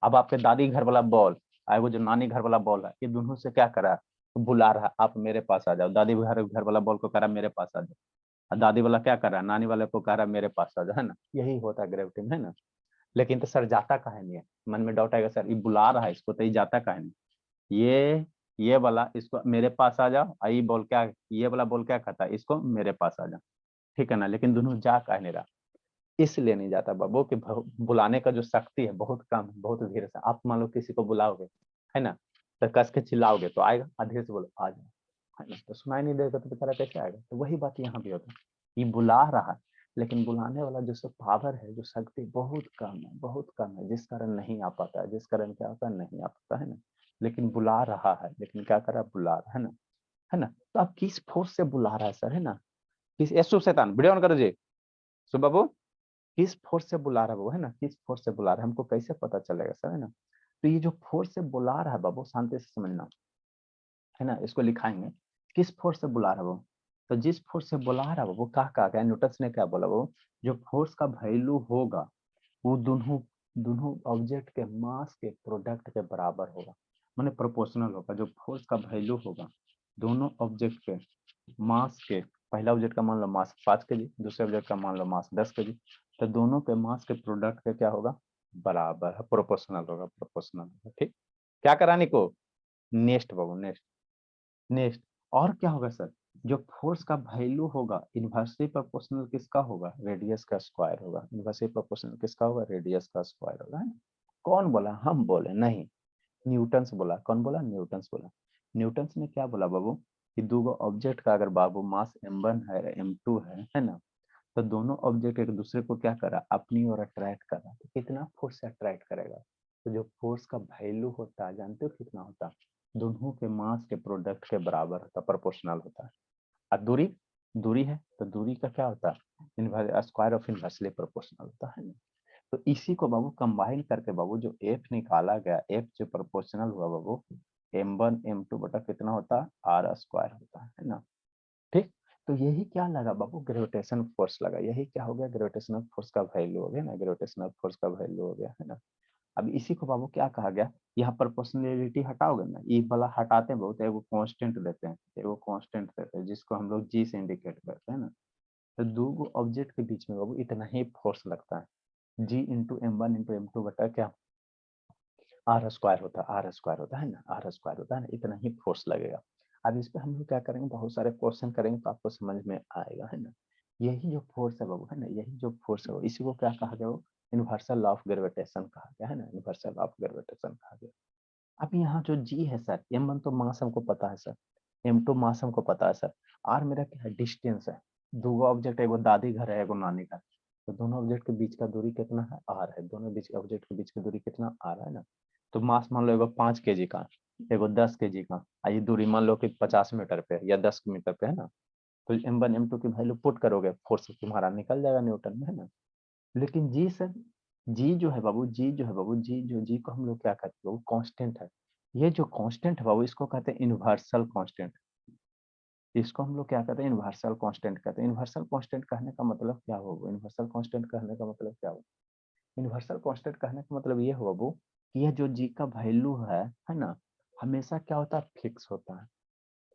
अब आपके दादी घर वाला बॉल और वो जो नानी घर वाला बॉल है, ये दोनों से क्या करा, बुला रहा है, आप मेरे पास आ जाओ। दादी घर वाला बॉल को कह रहा मेरे पास आ जाओ, और दादी वाला क्या कर रहा है, नानी वाले को कह रहा मेरे पास आ जाओ, है ना। यही होता है ग्रेविटी में, है ना। लेकिन तो सर जाता काहे नहीं है, मन में डाउट आएगा सर, ये बुला रहा है इसको तो ये जाता काहे नहीं। ये वाला इसको मेरे पास आ जाओ, आई बॉल क्या, ये वाला बॉल क्या कहता है, इसको मेरे पास आ जाओ, ठीक है ना। लेकिन दोनों जा काहे नहीं रहा, इसलिए नहीं जाता बाबू कि बुलाने का जो शक्ति है बहुत कम है, बहुत धीरे से। आप मान लो किसी को बुलाओगे, है ना, तो कस के चिल्लाओगे तो आएगा, धीरे से बोलो आ जाओ, है ना, तो सुनाई नहीं देगा तो बेचारा कैसे आएगा। तो वही बात यहाँ भी होता है, ये बुला रहा है, लेकिन बुलाने वाला जो सब पावर है, जो शक्ति बहुत कम है, बहुत कम है, जिस कारण नहीं आ पाता है, जिस कारण क्या होता है, नहीं आ पाता है ना। लेकिन बुला रहा है, लेकिन क्या कर रहा है, बुला रहा है ना, है ना। तो आप किस फोर्स से बुला रहा है सर, है ना, किस यशु शैतान वीडियो ऑन करो जी, सुबह बाबू, किस फोर्स से बुला रहा है वो, है ना, किस फोर्स से बुला रहा है, हमको कैसे पता चलेगा सर, है ना। तो ये जो फोर्स से बुला रहा है बाबू, शांति से समझना, है ना, इसको लिखाएंगे, किस फोर्स से बुला रहा है वो। तो जिस फोर्स से बुला रहा है वो कहा गया, न्यूटन ने क्या बोला, वो जो फोर्स का वैल्यू होगा वो दोनों दोनों ऑब्जेक्ट के मास के प्रोडक्ट के बराबर होगा, माने प्रोपोर्शनल होगा। जो फोर्स का वैल्यू होगा दोनों ऑब्जेक्ट के मास के, पहला ऑब्जेक्ट का मान लो मास 5 केजी, दूसरे ऑब्जेक्ट का मान लो मास 10 केजी, तो दोनों के मास के प्रोडक्ट का क्या होगा, बराबर है, प्रोपोर्शनल होगा, प्रोपोर्शनल होगा। ठीक, क्या कराने को, नेक्स्ट बाबू, नेक्स्ट नेक्स्ट। और क्या होगा सर, जो फोर्स का वैल्यू होगा इनवर्सली प्रोपोर्शनल किसका होगा, रेडियस का स्क्वायर होगा। इनवर्सली प्रोपोर्शनल किसका होगा, रेडियस का स्क्वायर होगा, है ना। कौन बोला, हम बोले नहीं, न्यूटन्स बोला। कौन बोला, न्यूटन्स बोला। न्यूटन्स ने क्या बोला बाबू, कि दो ऑब्जेक्ट का अगर बाबू मास m1 है m2 है ना, तो दोनों ऑब्जेक्ट एक दूसरे को क्या करा, अपनी ओर अट्रैक्ट करा, तो कितना फोर्स से अट्रैक्ट करेगा। तो जो फोर्स का वैल्यू होता है जानते हो कितना होता, दोनों के मास के प्रोडक्ट के बराबर होता, प्रोपोर्शनल होता है। और दूरी, दूरी है तो दूरी का क्या होता है, स्क्वायर ऑफ इनवर्सली प्रोपोर्शनल होता है ना। तो इसी को बाबू कंबाइन करके बाबू जो एफ निकाला गया, एफ जो प्रोपोर्शनल हुआ बाबू, m1 m2 बटा कितना होता है, आर स्क्वायर होता है ना। ठीक, तो यही क्या लगा बाबू, ग्रेविटेशन फोर्स लगा। यही क्या हो गया, ग्रेविटेशनल फोर्स का वैल्यू हो गया ना, ग्रेविटेशनल फोर्स का वैल्यू हो गया, है ना। अब इसी को बाबू क्या कहा गया, यहाँ प्रोपोर्शनलिटी हटाओगे ना, ये वाला हटाते हैं बहुत, एगो कांस्टेंट देते हैं, एगो कांस्टेंट देते हैं जिसको हम लोग जी से इंडिकेट करते हैं ना। तो दो ऑब्जेक्ट के बीच में बाबू इतना ही फोर्स लगता है, जी इंटू m1 इंटू m2 बटा क्या, आर स्क्वायर होता है, आर स्क्वायर होता है ना, आर स्क्वायर होता है ना, इतना ही फोर्स लगेगा। अब इस पे हम लोग क्या करेंगे, बहुत सारे क्वेश्चन करेंगे तो आपको समझ में आएगा, है ना। यही जो फोर्स है बाबू, है ना, यही जो फोर्स है वो, इसी को क्या कहा गया, वो यूनिवर्सल लॉ ऑफ ग्रेविटेशन कहा गया, है ना, यूनिवर्सल लॉ ऑफ ग्रेविटेशन कहा गया। अब यहाँ जो जी है सर, m1 तो मास हमको पता है सर, m2 मास हमको पता है सर, r मेरा क्या है, डिस्टेंस है, दूगो ऑब्जेक्ट, एगो दादी घर है एगो नानी घर, तो दोनों ऑब्जेक्ट के बीच का दूरी कितना है, आर है। दोनों बीच ऑब्जेक्ट के बीच की दूरी कितना, आर है ना। तो मास मान लो एगो 5 kg का, एगो 10 kg का, ये दूरी मान लो कि 50 मीटर पे या 10 मीटर पे है ना। तो m1 m2 की वैल्यू पुट करोगे, फोर्स तुम्हारा निकल जाएगा न्यूटन में, है ना। लेकिन जी सर, जी जो है बाबू, जी जो है बाबू, जी को हम लोग क्या कहते हैं, वो कांस्टेंट है। ये जो कांस्टेंट है बाबू, इसको कहते हैं यूनिवर्सल कांस्टेंट। इसको हम लोग क्या कहते हैं, यूनिवर्सल कांस्टेंट कहते हैं। यूनिवर्सल कांस्टेंट कहने का मतलब क्या होगा, यूनिवर्सल कांस्टेंट कहने का मतलब क्या होगा, यूनिवर्सल कांस्टेंट कहने का मतलब ये होगा वो कि यह जो जी का वैल्यू है ना, हमेशा क्या होता है, फिक्स होता है,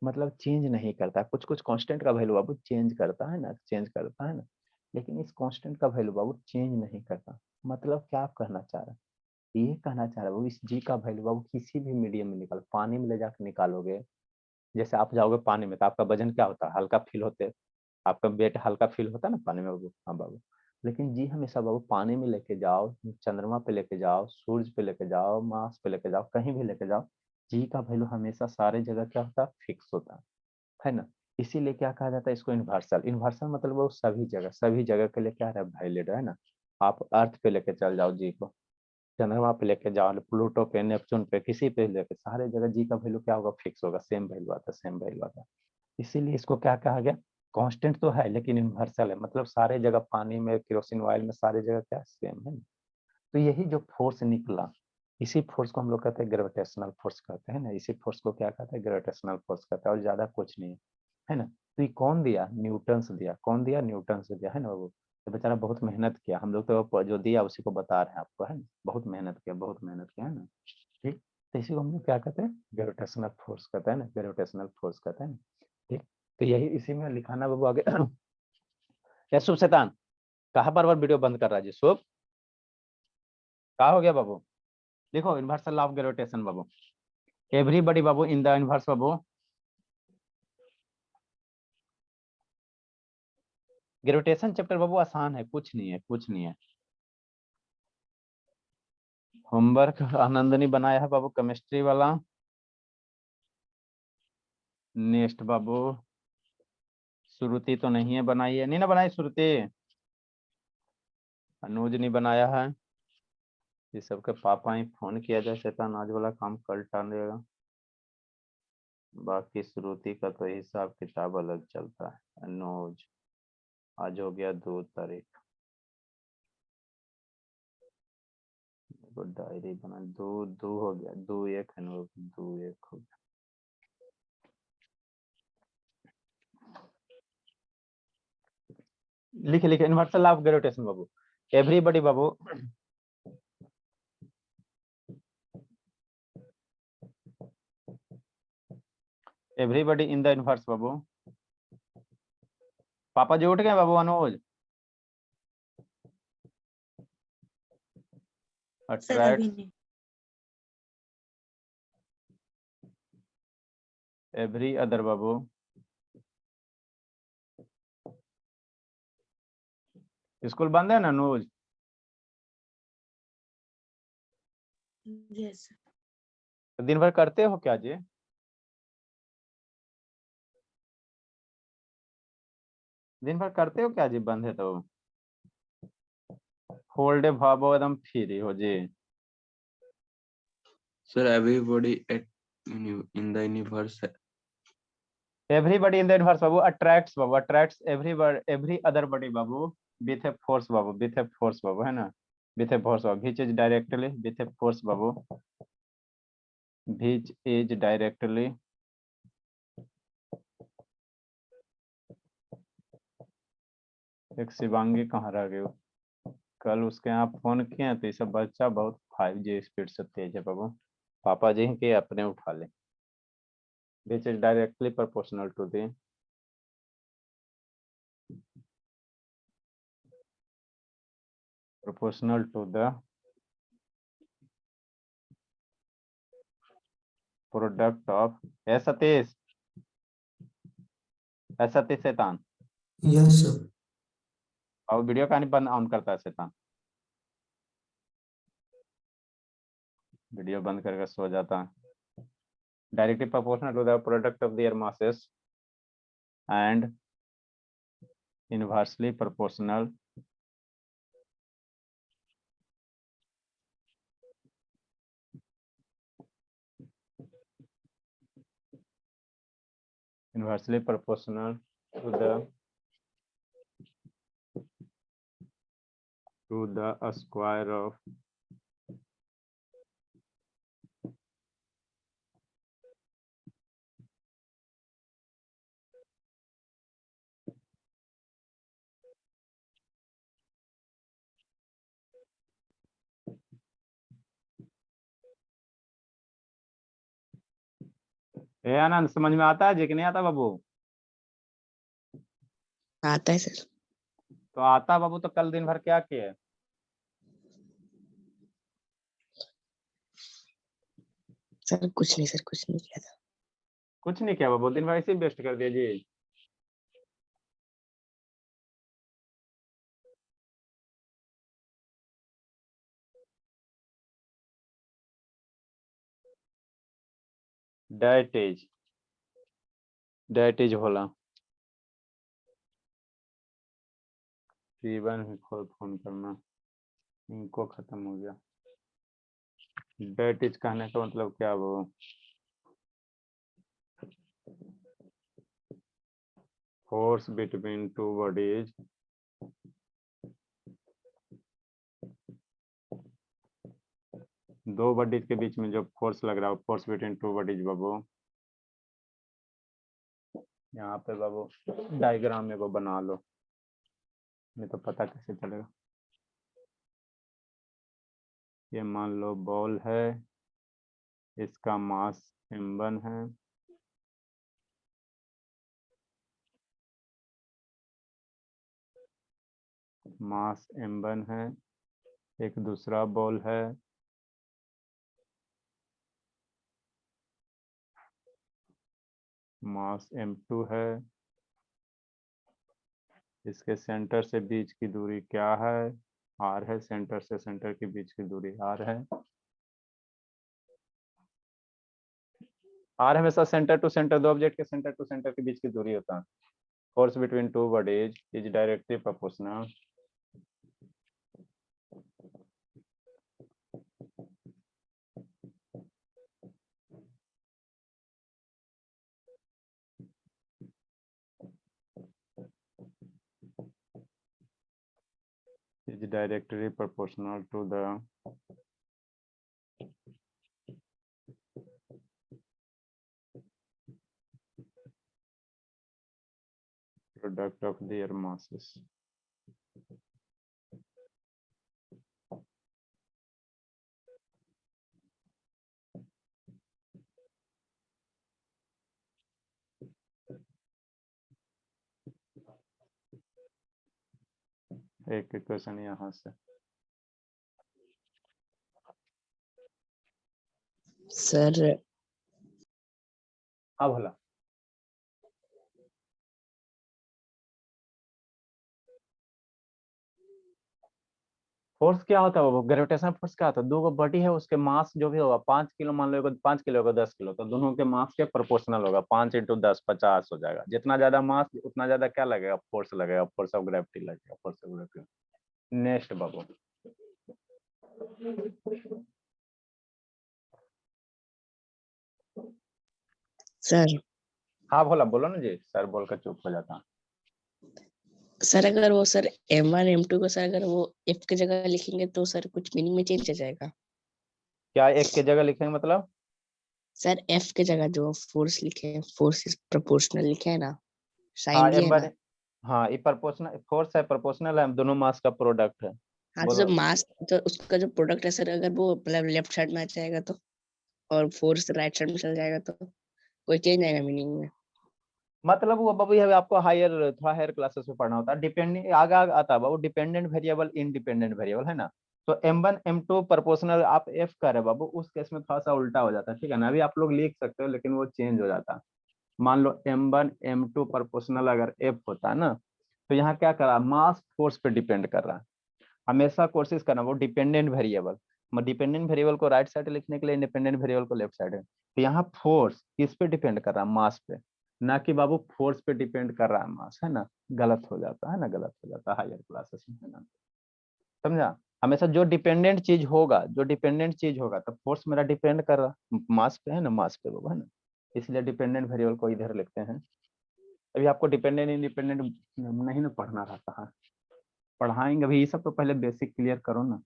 मतलब चेंज नहीं करता। कुछ कुछ कांस्टेंट का वैल्यू बाबू चेंज करता है ना, चेंज करता है ना, लेकिन इस कांस्टेंट का वैल्यू बाबू चेंज नहीं करता। मतलब क्या आप कहना चाह रहे हैं, ये कहना चाह रहे हो इस जी का वैल्यू बाबू किसी भी मीडियम में निकाल, पानी में ले जाकर निकालोगे, जैसे आप जाओगे पानी में तो आपका वजन क्या होता है, हल्का फील होते है, आपका वेट हल्का फील होता है ना पानी में बाबू, हाँ बाबू। लेकिन जी हमेशा बाबू पानी में लेके जाओ, चंद्रमा पे लेके जाओ, सूरज पे लेके जाओ, मार्स पे लेके जाओ, कहीं भी लेके जाओ, जी का वैल्यू हमेशा सारे जगह क्या होता है, फिक्स होता है ना। इसीलिए क्या कहा जाता है इसको, यूनिवर्सल। यूनिवर्सल मतलब वो सभी जगह के लिए क्या है, वैलिड है ना। आप अर्थ पे लेके चल जाओ जी को, चंद्रमा पे लेके जाओ, प्लूटो पे, नेपच्यून पे, किसी पे लेके, सारे जगह जी का वैल्यू क्या होगा, फिक्स होगा, सेम वैल्यू आता है, सेम वैल्यू आता है। इसीलिए इसको क्या कहा गया, कांस्टेंट तो है लेकिन यूनिवर्सल है, मतलब सारे जगह पानी में, केरोसिन ऑयल में, सारे जगह क्या सेम है। तो यही जो फोर्स निकला, इसी फोर्स को हम लोग कहते हैं ग्रेविटेशनल फोर्स कहते हैं ना। इसी फोर्स को क्या कहते हैं, ग्रेविटेशनल फोर्स कहते हैं, और ज्यादा कुछ नहीं है ना। तो ये कौन दिया, न्यूटन से दिया। कौन दिया, न्यूटन से दिया, है ना बाबू। तो बेचारा बहुत मेहनत किया, हम लोग तो जो दिया उसी को बता रहे हैं आपको, है ना। बहुत मेहनत किया, बहुत मेहनत किया, है ना। ठीक, तो इसी को हम लोग क्या कहते हैं, ग्रेविटेशनल फोर्स कहते हैं ना, ग्रेविटेशनल फोर्स कहते हैं। ठीक, तो यही इसी में लिखाना बाबू आगे। या शुभ शैतान, कहाँ बार बार वीडियो बंद कर रहा है जी, शुभ कहा हो गया बाबू। लिखो यूनिवर्सल लॉ ऑफ ग्रेविटेशन बाबू, एवरीबॉडी बाबू इन द यूनिवर्स बाबू। ग्रेविटेशन चैप्टर बाबू आसान है, कुछ नहीं है, कुछ नहीं है। होमवर्क आनंद ने बनाया है बाबू, केमिस्ट्री वाला। नेक्स्ट बाबू, श्रुति तो नहीं है बनाई है, नहीं ना बनाई श्रुति, अनुज ने बनाया है। ये सबके पापा ही फोन किया जाए, शैतान आज वाला काम कल टालेगा। बाकी श्रुति का तो हिसाब किताब अलग चलता है। अनुज आज हो गया 2 तारीख, डायरी बना, 2 हो गया, 2-1 है ना, 2-1 हो गया। लिखे लिखे यूनिवर्सल लॉ ऑफ ग्रेविटेशन बाबू, एवरीबॉडी बाबू, एवरीबॉडी इन द यूनिवर्स बाबू। पापा जी उठ गए बाबू, अनुज अट्रैक्ट्स एवरी अदर बाबू। स्कूल बंद है ना अनुज? यस तो दिन भर करते हो क्या जी? दिन भर करते हो क्या जी, बंद है तो होल डे भाबो एकदम फ्री हो जी। Sir, everybody at in the universe. Everybody in the universe बाबू अट्रैक्ट्स बाबू, अट्रैक्ट्स एवरी अदर बॉडी बाबू विथ ए फोर्स बाबू, विथ ए फोर्स बाबू, है ना। विथ ए फोर्स बाबू, which is directly with a force बाबू, विच इज डायरेक्टली एक शिवांगी कहाँ रह गई, कल उसके यहाँ फोन किए तो ये सब बच्चा बहुत 5G स्पीड से तेज है बाबू, पापा जी के अपने उठा ले। Which is directly proportional to the proportional to the product of Satish, Satish शैतान। Yes sir. और वीडियो का नहीं बंद ऑन करता है शैतान, वीडियो बंद करके सो जाता है। Directly proportional to the product of their masses and inversely proportional to the square of Anand, समझ में आता है जी कि नहीं आता बाबू? आता है सर। तो आता बाबू, तो कल दिन भर क्या किए? सर कुछ नहीं सर, कुछ नहीं किया था। कुछ नहीं किया बाबू, दिन भर ऐसे ही वेस्ट कर दिया जी। डेट इज होला जीवन फोन करना, इनको खत्म हो गया। डेट इज कहने का मतलब क्या वो? फोर्स बिटवीन टू बॉडीज दो बॉडीज के बीच में जो फोर्स लग रहा है, फोर्स बिटवीन टू बॉडीज बाबू। यहाँ पे बाबू डायग्राम में वो बना लो, नहीं तो पता कैसे चलेगा। ये मान लो बॉल है, इसका मास m1 है, मास m1 है। एक दूसरा बॉल है, मास m2 है। इसके सेंटर से बीच की दूरी क्या है? r है। सेंटर से सेंटर के बीच की दूरी r है। r हमेशा सेंटर टू सेंटर, दो ऑब्जेक्ट के सेंटर टू सेंटर के बीच की दूरी होता है। Force between two bodies is directly proportional to the product of their masses. एक क्वेश्चन यहाँ से। सर हाँ भला, फोर्स क्या होता है वो? ग्रेविटेशनल फोर्स क्या होता है? दो बॉडी है, उसके मास जो भी होगा 5 किलो, मान लो 5 किलो होगा 10 किलो, तो दोनों के मास के प्रोपोर्शनल होगा। 5 × 10 50 हो जाएगा। जितना ज्यादा मास उतना ज्यादा क्या लगेगा? फोर्स लगेगा, फोर्स ऑफ ग्रेविटी लगेगा, force of gravity. Next Babu, sir हाँ भोला, बोलो ना जी। सर बोलकर चुप हो जाता। सर अगर वो सर m1 m2 को सर अगर वो f की जगह लिखेंगे तो सर कुछ मीनिंग में चेंज हो जाएगा। क्या एक की जगह लिखेंगे मतलब? सर f की जगह जो फोर्स लिखे, फोर्स इज प्रोपोर्शनल लिखे है ना, हाँ साइन दिया है ना। हाँ, ये प्रोपोर्शनल फोर्स है, प्रोपोर्शनल है, दोनों मास का प्रोडक्ट है। हाँ तो जो मास, तो उसका जो प्रोडक्ट है सर, अगर वो मतलब लेफ्ट साइड में आ जाएगा तो, और फोर्स राइट साइड में चल जाएगा तो कोई चेंज आएगा मीनिंग में? मतलब वो बाबू ये आपको हायर, थोड़ा हायर क्लासेस में पढ़ना होता है। डिपेंडिंग आगे आता है बाबू, डिपेंडेंट वेरिएबल, इंडिपेंडेंट वेरिएबल, है ना। तो m1 m2 प्रोपोर्शनल आप f कर रहे बाबू, उस केस में थोड़ा सा उल्टा हो जाता है, ठीक है ना। अभी आप लोग लिख सकते हो, लेकिन वो चेंज हो जाता है। मान लो m1 m2 प्रोपोर्शनल अगर f होता है ना, तो यहाँ क्या कर रहा है? मास फोर्स पे डिपेंड कर रहा है। हमेशा कोशिश करना वो डिपेंडेंट वेरिएबल, डिपेंडेंट वेरिएबल को राइट साइड लिखने के लिए, इंडिपेंडेंट वेरिएबल को लेफ्ट साइड है। तो यहाँ फोर्स किस पे डिपेंड कर रहा है? मास पे। ना कि बाबू फोर्स पे डिपेंड कर रहा है मास, है ना, गलत हो जाता है ना, गलत हो जाता है हायर क्लासेस में, है ना, समझा। हमेशा जो डिपेंडेंट चीज होगा, जो डिपेंडेंट चीज होगा तो फोर्स मेरा डिपेंड कर रहा मास पे, है ना, मास पे बाबू, है ना, इसलिए डिपेंडेंट वेरिएबल को इधर लिखते हैं। अभी आपको डिपेंडेंट इंडिपेंडेंट नहीं ना पढ़ना रहता है, पढ़ाएंगे अभी, ये सब तो पहले बेसिक क्लियर करो ना,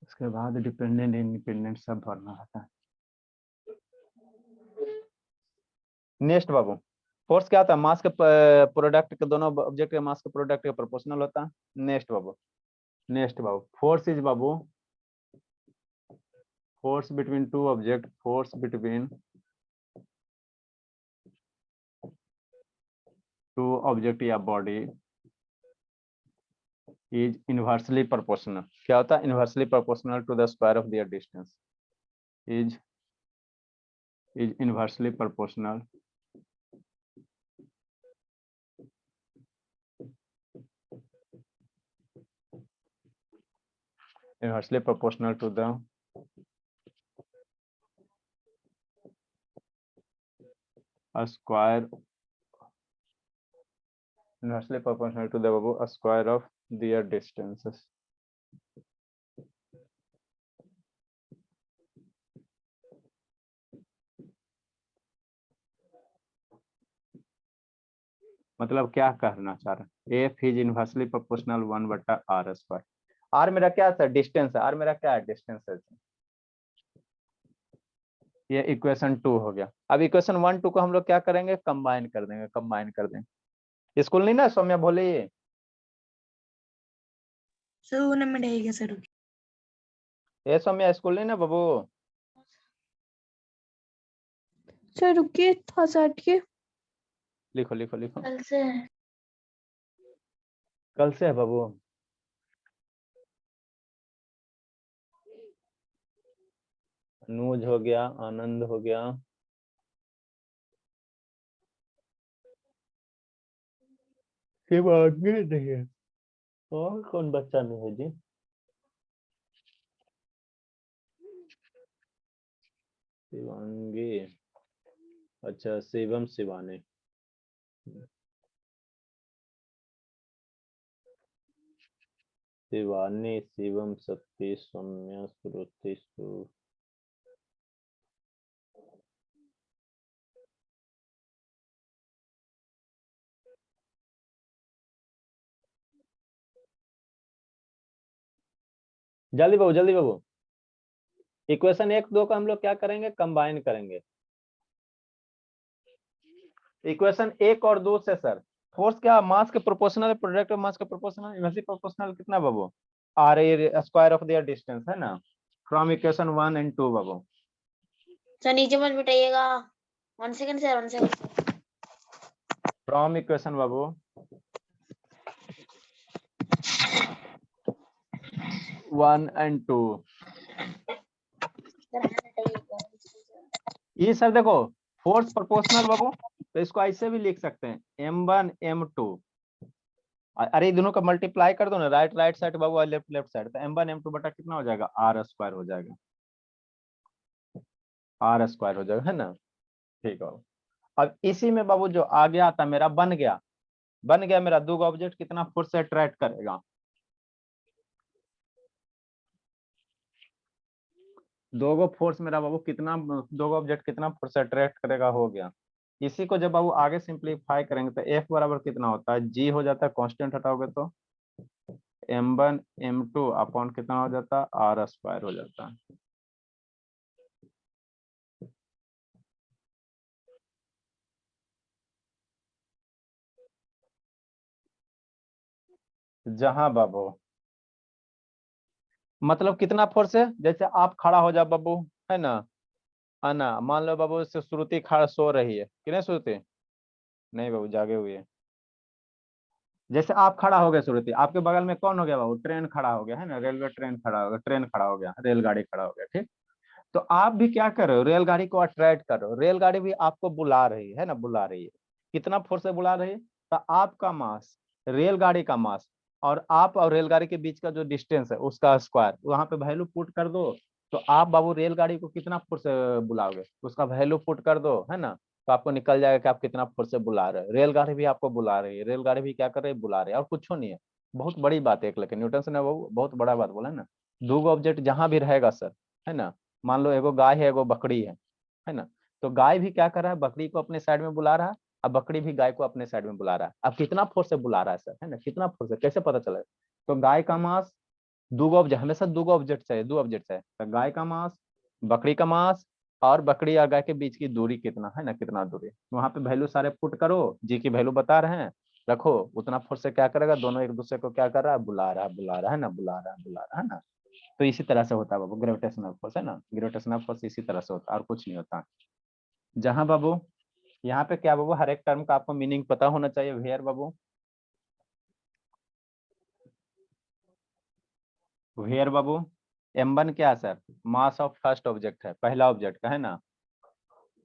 उसके बाद डिपेंडेंट इंडिपेंडेंट सब भरना रहता है। नेक्स्ट बाबू, फोर्स क्या होता है, मास के प्रोडक्ट के, दोनों ऑब्जेक्ट के मास के प्रोडक्ट के प्रोपोर्शनल होता है। नेक्स्ट बाबू, नेक्स्ट बाबू, फोर्स इज बाबू force between two object, force between two object या बॉडी इज इनवर्सली प्रोपोर्शनल। क्या होता है, inversely proportional to the square of their distance, is inversely proportional inversely proportional to the square, inversely proportional to the square of their distances। मतलब क्या कहना चाह रहे हैं, F is inversely proportional 1/r square. R मेरा क्या है, distance है, आर मेरा क्या है, डिस्टेंस है। ये इक्वेशन 2 हो गया। अब इक्वेशन 1 2 को हम लोग क्या करेंगे, कंबाइन कर देंगे, कंबाइन कर देंगे। स्कूल नहीं ना सौम्या बोले, ये सर ये सौम्या स्कूल नहीं ना बाबू, सर रुकिए थोड़ा सा हटिए। लिखो लिखो लिखो, कल से कल से है बाबू। अनुज हो गया, आनंद हो गया, शिवांगी नहीं है, और कौन बच्चा नहीं है जी, शिवांगी, अच्छा शिवम शिवानी, शिवानी शिवम शक्ति सौम्या श्रुति सु, जल्दी बाबू, जल्दी बाबू। इक्वेशन 1 2 को हम लोग क्या करेंगे, कंबाइन करेंगे। इक्वेशन 1 और 2 से सर फोर्स क्या, मास के प्रोपोर्शनल, प्रोडक्ट ऑफ मास के प्रोपोर्शनल, इनवर्सली प्रोपोर्शनल कितना बाबू, are a square of their distance, है ना, फ्रॉम इक्वेशन 1 एंड 2 बाबू। सर नीचे मत मिटाइएगा, 1 second sir, 1 second. From equation बाबू 1 एंड 2, ये सर देखो फोर्स प्रोपोर्शनल बाबू, तो इसको ऐसे भी लिख सकते हैं m1 m2, अरे दोनों का मल्टीप्लाई कर दो ना, राइट राइट साइड बाबू और लेफ्ट लेफ्ट साइड, तो m1 m2 बटा कितना हो जाएगा, r स्क्वायर हो जाएगा, r स्क्वायर हो जाएगा, है ना, ठीक है। अब इसी में बाबू जो आ गया था मेरा, बन गया मेरा, दो ऑब्जेक्ट कितना फोर्स से अट्रैक्ट करेगा, दो फोर्स मेरा बाबू कितना, दो ऑब्जेक्ट कितना फोर्स अट्रैक्ट करेगा, हो गया। इसी को जब बाबू आगे सिंप्लीफाई करेंगे तो F बराबर कितना होता है, G हो जाता है, कांस्टेंट हटाओगे तो m1 m2 अपॉन कितना हो जाता है, r स्क्वायर हो जाता है। जहां बाबू मतलब कितना फोर्स है, जैसे आप खड़ा हो जाओ बाबू, है ना, मान लो बाबू से श्रुति खड़ा सो रही है कि नहीं, श्रुति नहीं बाबू जागे हुए है, जैसे आप खड़ा हो गए श्रुति, आपके बगल में कौन हो गया बाबू, ट्रेन खड़ा हो गया, है ना, रेलवे ट्रेन खड़ा हो गया, ट्रेन खड़ा हो गया, रेलगाड़ी खड़ा हो गया, ठीक। तो आप भी क्या कर रहे हो, रेलगाड़ी को अट्रैक्ट कर रहे हो, रेलगाड़ी भी आपको बुला रही है ना, बुला रही है, कितना फोर्स से बुला रही है, तो आपका मास, रेलगाड़ी का मास और आप और रेलगाड़ी के बीच का जो डिस्टेंस है उसका स्क्वायर, वहां पे वैल्यू पुट कर दो, तो आप बाबू रेलगाड़ी को कितना फोर्स से बुलाओगे, उसका वैल्यू पुट कर दो, है ना, तो आपको निकल जाएगा कि आप कितना फोर्स से बुला रहे हो। रेलगाड़ी भी आपको बुला रही है, रेलगाड़ी भी क्या कर रही है, बुला रही है, और कुछ नहीं है। बहुत बड़ी बात है एक, लेकिन न्यूटन ने वो बहुत बड़ा बात बोला है ना, दो ऑब्जेक्ट जहां भी रहेगा सर, है ना, मान लो एगो गाय है एगो बकरी है ना, तो गाय भी क्या कर रहा है, बकरी को अपने साइड में बुला रहा है, अब बकरी भी गाय को अपने साइड में बुला रहा है। अब कितना फोर्स से बुला रहा है सर, है ना, कितना फोर्स से कैसे पता चलेगा। तो गाय का मास, दो ऑब्जेक्ट, हमेशा दो ऑब्जेक्ट चाहिए, दो ऑब्जेक्ट चाहिए, तो गाय का मास, बकरी का मास, और बकरी और गाय के बीच की दूरी कितना है ना, कितना दूरी, वहां पे वैल्यू सारे पुट करो, जी की वैल्यू बता रहे हैं, रखो, उतना फोर्स से क्या करेगा, दोनों एक दूसरे को क्या कर रहा है, बुला रहा है, बुला रहा है ना, बुला रहा है, बुला रहा है ना। तो इसी तरह से होता है बाबू ग्रेविटेशनल फोर्स, है ना, ग्रेविटेशनल फोर्स इसी तरह से होता है और कुछ नहीं होता। जहां बाबू यहाँ पे क्या बाबू, हर एक टर्म का आपको मीनिंग पता होना चाहिए। Where Babu, where Babu, m1 क्या है sir, mass of first object है, पहला ऑब्जेक्ट का, है ना,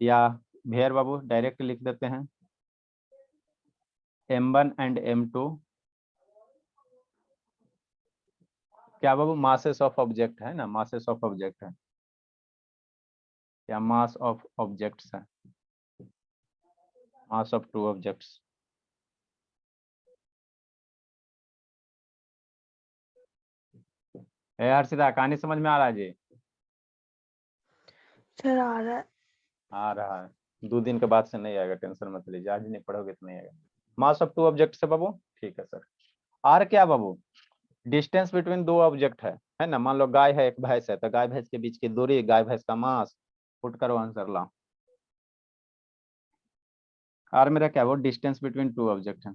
या वेयर बाबू डायरेक्ट लिख देते हैं, m1 एंड m2 क्या बाबू, मासेस ऑफ ऑब्जेक्ट है ना, मासेस ऑफ ऑब्जेक्ट है, या मास ऑफ ऑब्जेक्ट्स है, mass of two objects. Harshita कहानी समझ में आ रहा है जी, सर आ रहा है। आ रहा है, 2 दिन के बाद से नहीं आएगा, टेंशन मत लीजिए, आज नहीं पढ़ोगे तो नहीं आएगा। मास ऑफ टू ऑब्जेक्ट है बाबू, ठीक है सर। आर क्या बाबू, डिस्टेंस बिटवीन दो ऑब्जेक्ट है ना, मान लो गाय है एक भैंस है, तो गाय भैंस के बीच की दूरी, गाय भैंस का मास, पुट करो आंसर ला। आर मेरा क्या वो डिस्टेंस बिटवीन टू ऑब्जेक्ट है।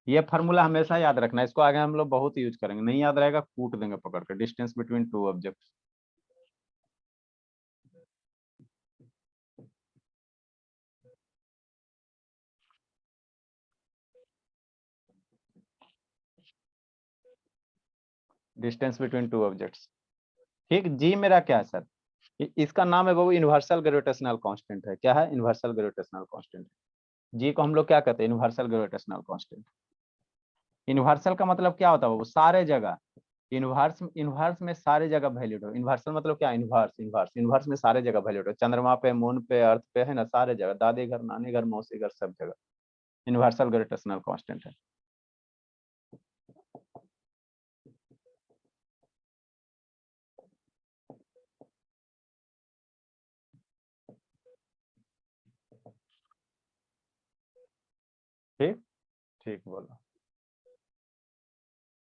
ये फार्मूला हमेशा याद रखना, इसको आगे हम लोग बहुत यूज करेंगे, नहीं याद रहेगा कूट देंगे पकड़ कर, distance between two object. Distance between two objects, ठीक। जी मेरा क्या है सर, इसका नाम है बाबू यूनिवर्सल ग्रेविटेशनल कांस्टेंट है। क्या है, यूनिवर्सल ग्रेविटेशनल कांस्टेंट। जी को हम लोग क्या कहते हैं, यूनिवर्सल ग्रेविटेशनल कांस्टेंट। यूनिवर्सल का मतलब क्या होता है बाबू, सारे जगह, इनवर्स, इनवर्स में सारे जगह वैलिड हो। इनवर्सल मतलब क्या, इनवर्स, इनवर्स, इनवर्स में सारे जगह वैलिड हो, चंद्रमा पे, मून पे, अर्थ पे, है ना, सारे जगह, दादी घर, नानी घर, मौसी घर, सब जगह यूनिवर्सल ग्रेविटेशनल कांस्टेंट है। ठीक, ठीक बोलो,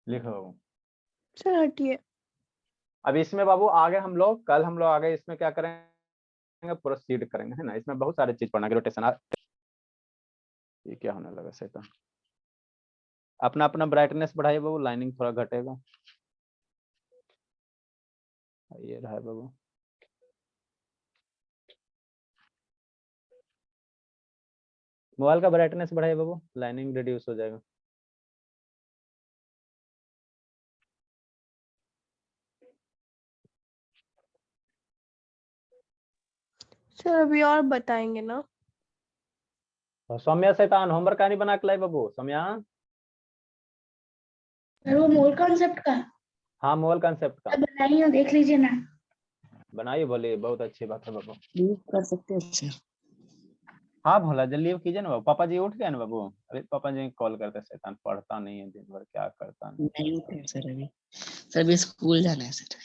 लिखो। सर हटिए। अब इसमें बाबू आगे हम लोग, कल हम लोग आगे इसमें क्या करेंगे, प्रोसीड करेंगे, है ना, इसमें बहुत सारे चीज पढ़ना, ग्रेविटेशन। ये क्या होने लगा शैतान, अपना अपना ब्राइटनेस बढ़ाइए बाबू, लाइनिंग थोड़ा घटेगा। ये रहा है बाबू, मोबाइल का ब्राइटनेस बढ़ाइए बाबू, लाइनिंग रिड्यूस हो जाएगा। सर अभी और बताएंगे ना। और सौम्या शैतान होमवर्क कहानी बना के लाई बाबू, सौम्या। सर वो मोल कॉन्सेप्ट का हाँ मोल कंसेप्ट का बनाई हो, देख लीजिए ना। बनाइए, बोलिए, बहुत अच्छी बात है बाबू। लीव कर सकते हैं सर। हाँ भोला जल्दी कीजिए ना बाबू, पापा जी उठ गए ना बाबू, अरे पापा जी कॉल करते, शैतान पढ़ता नहीं है दिन भर, क्या करता नहीं। नहीं उठे सर अभी, सर अभी स्कूल जाना है सर।